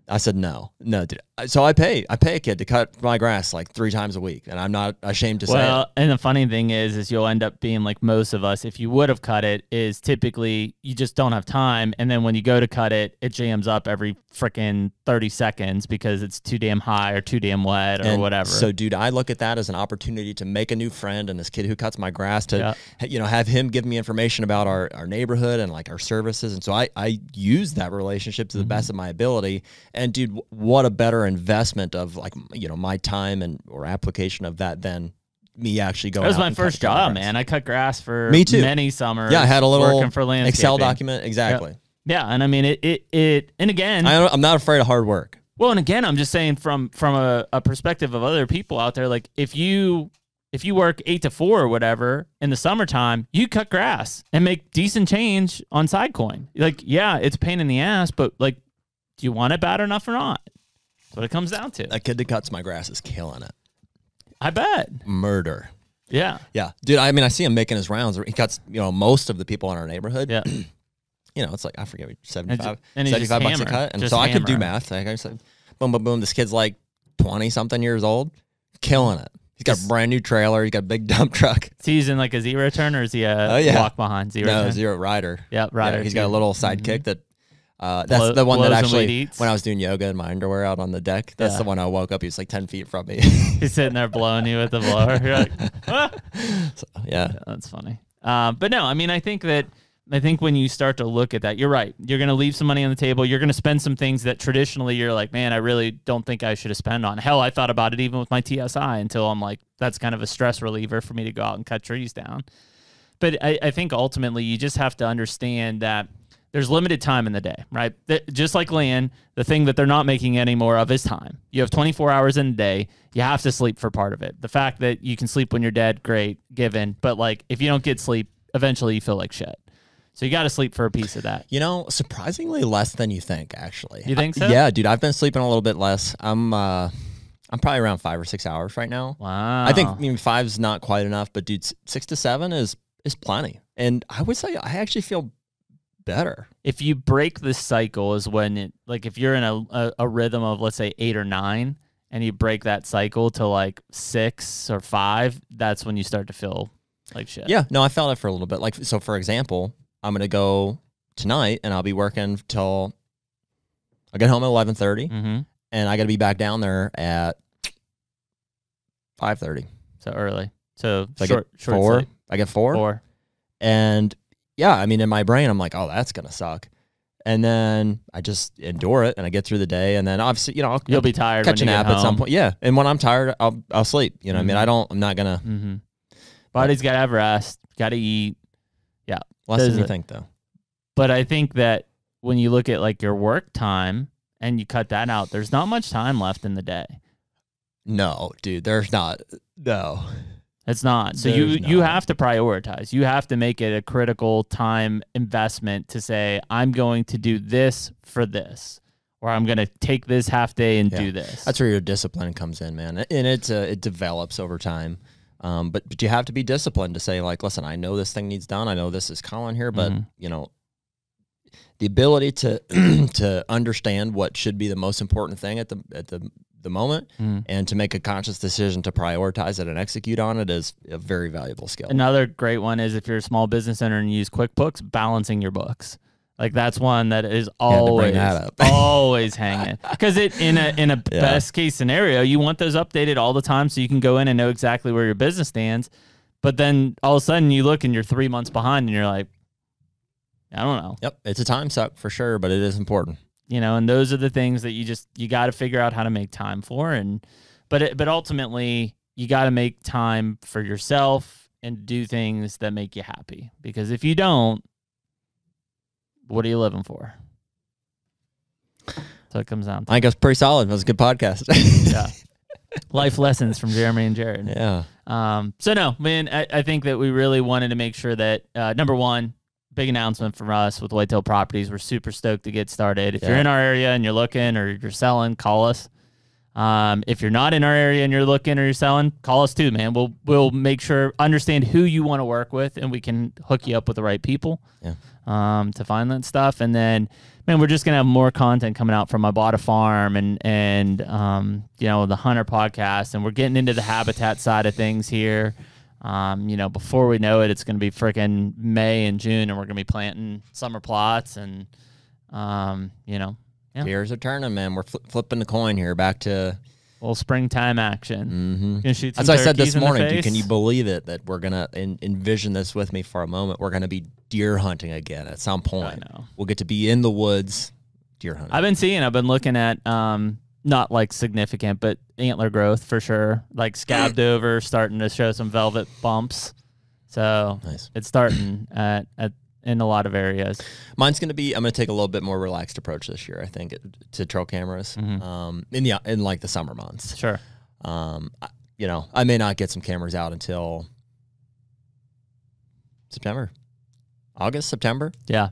I said, no, dude. So I pay a kid to cut my grass like 3 times a week, and I'm not ashamed to say it. Well, and the funny thing is you'll end up being like most of us. If you would have cut it, is typically you just don't have time, and then when you go to cut it, it jams up every freaking 30 seconds because it's too damn high or too damn wet or whatever. So, dude, I look at that as an opportunity to make a new friend, and this kid who cuts my grass to, have him give me information about our neighborhood and like our services, and so I use that relationship to the best of my ability. And dude, what a better investment of like, my time or application of that than me actually going. That was my first job, man. I cut grass for me too. Many summers. Yeah, I had a little working for landscaping. Excel document. Exactly. Yeah, and I mean it and again, I'm not afraid of hard work. Well, and again, I'm just saying from a perspective of other people out there, like if you work 8 to 4 or whatever in the summertime, you cut grass and make decent change on side coin. Like, yeah, it's a pain in the ass, but like, do you want it bad enough or not? That's what it comes down to. That kid that cuts my grass is killing it. I bet. Murder. Yeah. Yeah. Dude, I mean, I see him making his rounds. He cuts, most of the people in our neighborhood. Yeah. you know, it's like, I forget, 75 and 75 bucks a cut. And so I could do math. I just like, boom, boom, boom. This kid's like 20-something years old, killing it. He's got a brand new trailer. He's got a big dump truck. Is he using like a zero turn, or is he a walk behind zero turn? No, zero rider. Yeah, rider. Yeah, he's got a little sidekick that, that's the one that actually, when I was doing yoga in my underwear out on the deck, that's the one I woke up. He was like 10 feet from me. He's sitting there blowing you with the blower. You're like, ah. So, yeah. That's funny. But no, I mean, I think when you start to look at that, you're right. You're going to leave some money on the table. You're going to spend some things that traditionally you're like, man, I really don't think I should have spent on. Hell, I thought about it even with my TSI until I'm like, that's kind of a stress reliever for me to go out and cut trees down. But I think ultimately you just have to understand that there's limited time in the day, right? Just like land, the thing that they're not making any more of is time. You have 24 hours in a day. You have to sleep for part of it. The fact that you can sleep when you're dead, great, given. But like, if you don't get sleep, eventually you feel like shit. So you got to sleep for a piece of that. You know, surprisingly less than you think, actually. You think so? Yeah, dude, I've been sleeping a little bit less. I'm probably around 5 or 6 hours right now. Wow. I think 5's not quite enough, but dude, 6 to 7 is plenty. And I would say I actually feel better. If you break this cycle is when it, like if you're in a rhythm of, let's say 8 or 9, and you break that cycle to like 6 or 5, that's when you start to feel like shit. Yeah, no, I felt it for a little bit. Like, so for example, I'm going to go tonight and I'll be working till I get home at 11:30 and I got to be back down there at 5:30. So early. So I short get 4. sleep. I get 4. 4. And yeah, I mean, in my brain, I'm like, oh, that's going to suck. And then I just endure it and I get through the day. And then obviously, you know, you'll be tired. Catch when a you nap get at some home. point. Yeah. And when I'm tired, I'll sleep. You know what I mean? I'm not going to. Body's got to have rest. Got to eat. Yeah. Less than you think, though. But I think that when you look at like your work time and you cut that out, there's not much time left in the day. No, dude, there's not. No. It's not. So you have to prioritize. You have to make it a critical time investment to say, I'm going to do this for this, or I'm going to take this half day and do this. That's where your discipline comes in, man. And it develops over time. But you have to be disciplined to say, like, listen, I know this thing needs done. I know this is calling here, but you know, the ability to to understand what should be the most important thing at the moment and to make a conscious decision to prioritize it and execute on it is a very valuable skill. Another great one is if you're a small business owner and you use QuickBooks, balancing your books. Like that's one that is always always hanging, because it in a best case scenario, you want those updated all the time so you can go in and know exactly where your business stands. But then all of a sudden you look and you're 3 months behind and you're like, I don't know. Yep, it's a time suck for sure, but it is important. You know, and those are the things that you got to figure out how to make time for. But ultimately you got to make time for yourself and do things that make you happy, because if you don't, what are you living for? So it comes down to, I think it's pretty solid. It was a good podcast. yeah. Life lessons from Jeremy and Jared. Yeah. So no, man, I think that we really wanted to make sure that, number one, big announcement from us with Whitetail Properties. We're super stoked to get started. If you're in our area and you're looking or you're selling, call us. If you're not in our area and you're looking or you're selling, call us too, man. We'll make sure, understand who you want to work with, and we can hook you up with the right people to find that stuff. And then, man, we're just going to have more content coming out from I Bought a Farm and you know, the HUNTR Podcast, and we're getting into the habitat side of things here. You know, before we know it, it's going to be freaking May and June, and we're going to be planting summer plots and, you know. Yeah. Gears are turning, man. We're flipping the coin here back to a little springtime action. Gonna shoot some As I said this morning, face. dude, can you believe it that we're going to envision this with me for a moment? We're going to be deer hunting again at some point. I know. We'll get to be in the woods deer hunting. I've been looking at, not like significant, but antler growth for sure. Like scabbed over, starting to show some velvet bumps. So nice. It's starting in a lot of areas. Mine's going to be, I'm going to take a little bit more relaxed approach this year, I think, to trail cameras in like the summer months. Sure. You know, I may not get some cameras out until September. Yeah.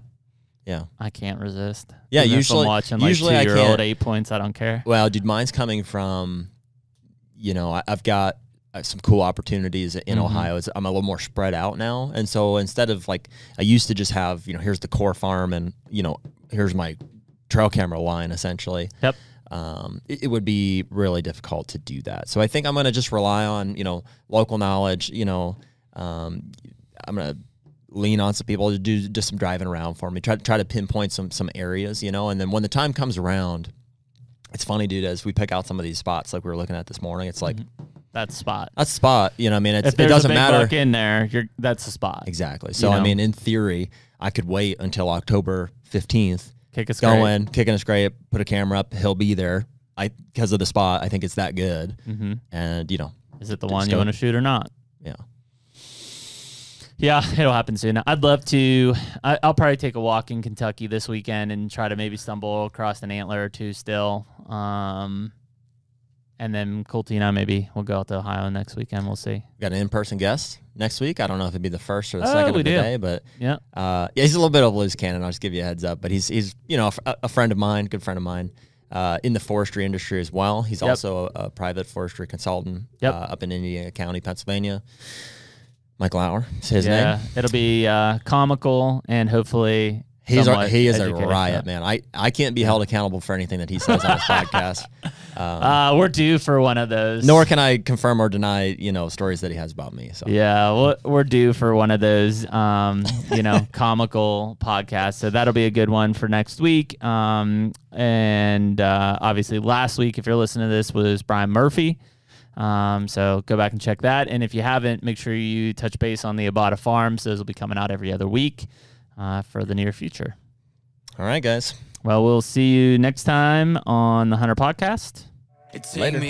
Yeah. I can't resist. Yeah, even usually if I'm watching like 2-year-old 8 points, I don't care. Well, dude, mine's coming from, you know, I've got some cool opportunities in Ohio. I'm a little more spread out now. And so instead of like, I used to just have, here's the core farm and, here's my trail camera line essentially. Yep. It would be really difficult to do that. So I think I'm going to just rely on, local knowledge, I'm going to lean on some people to do just some driving around for me, try to pinpoint some areas, and then when the time comes around, it's funny, dude, as we pick out some of these spots, like we were looking at this morning, it's like, That's spot. That's spot. It if it doesn't a big matter. buck in there, that's a spot. Exactly. So, in theory, I could wait until October 15th, kick a kicking a scrape, put a camera up, he'll be there. Because of the spot, I think it's that good. And, is it the one you want to shoot or not? Yeah. Yeah, it'll happen soon. I'd love to. I'll probably take a walk in Kentucky this weekend and try to maybe stumble across an antler or two still. And then Colty and I maybe we'll go out to Ohio next weekend. We'll see. We got an in-person guest next week. I don't know if it'd be the first or the second of the day, but yeah, he's a little bit of a loose cannon. I'll just give you a heads up. But he's a friend of mine, good friend of mine, in the forestry industry as well. He's also a private forestry consultant up in Indiana County, Pennsylvania. Mike Lauer is his name. Yeah, it'll be comical and hopefully he is a riot, man. I can't be held accountable for anything that he says on his podcast. We're due for one of those. Nor can I confirm or deny, stories that he has about me. So yeah, we're due for one of those, comical podcasts. So that'll be a good one for next week. And obviously last week, if you're listening to this, was Brian Murphy. So go back and check that. And if you haven't, make sure you touch base on the Abada Farms. Those will be coming out every other week for the near future. All right, guys. Well, we'll see you next time on the HUNTR Podcast. Later.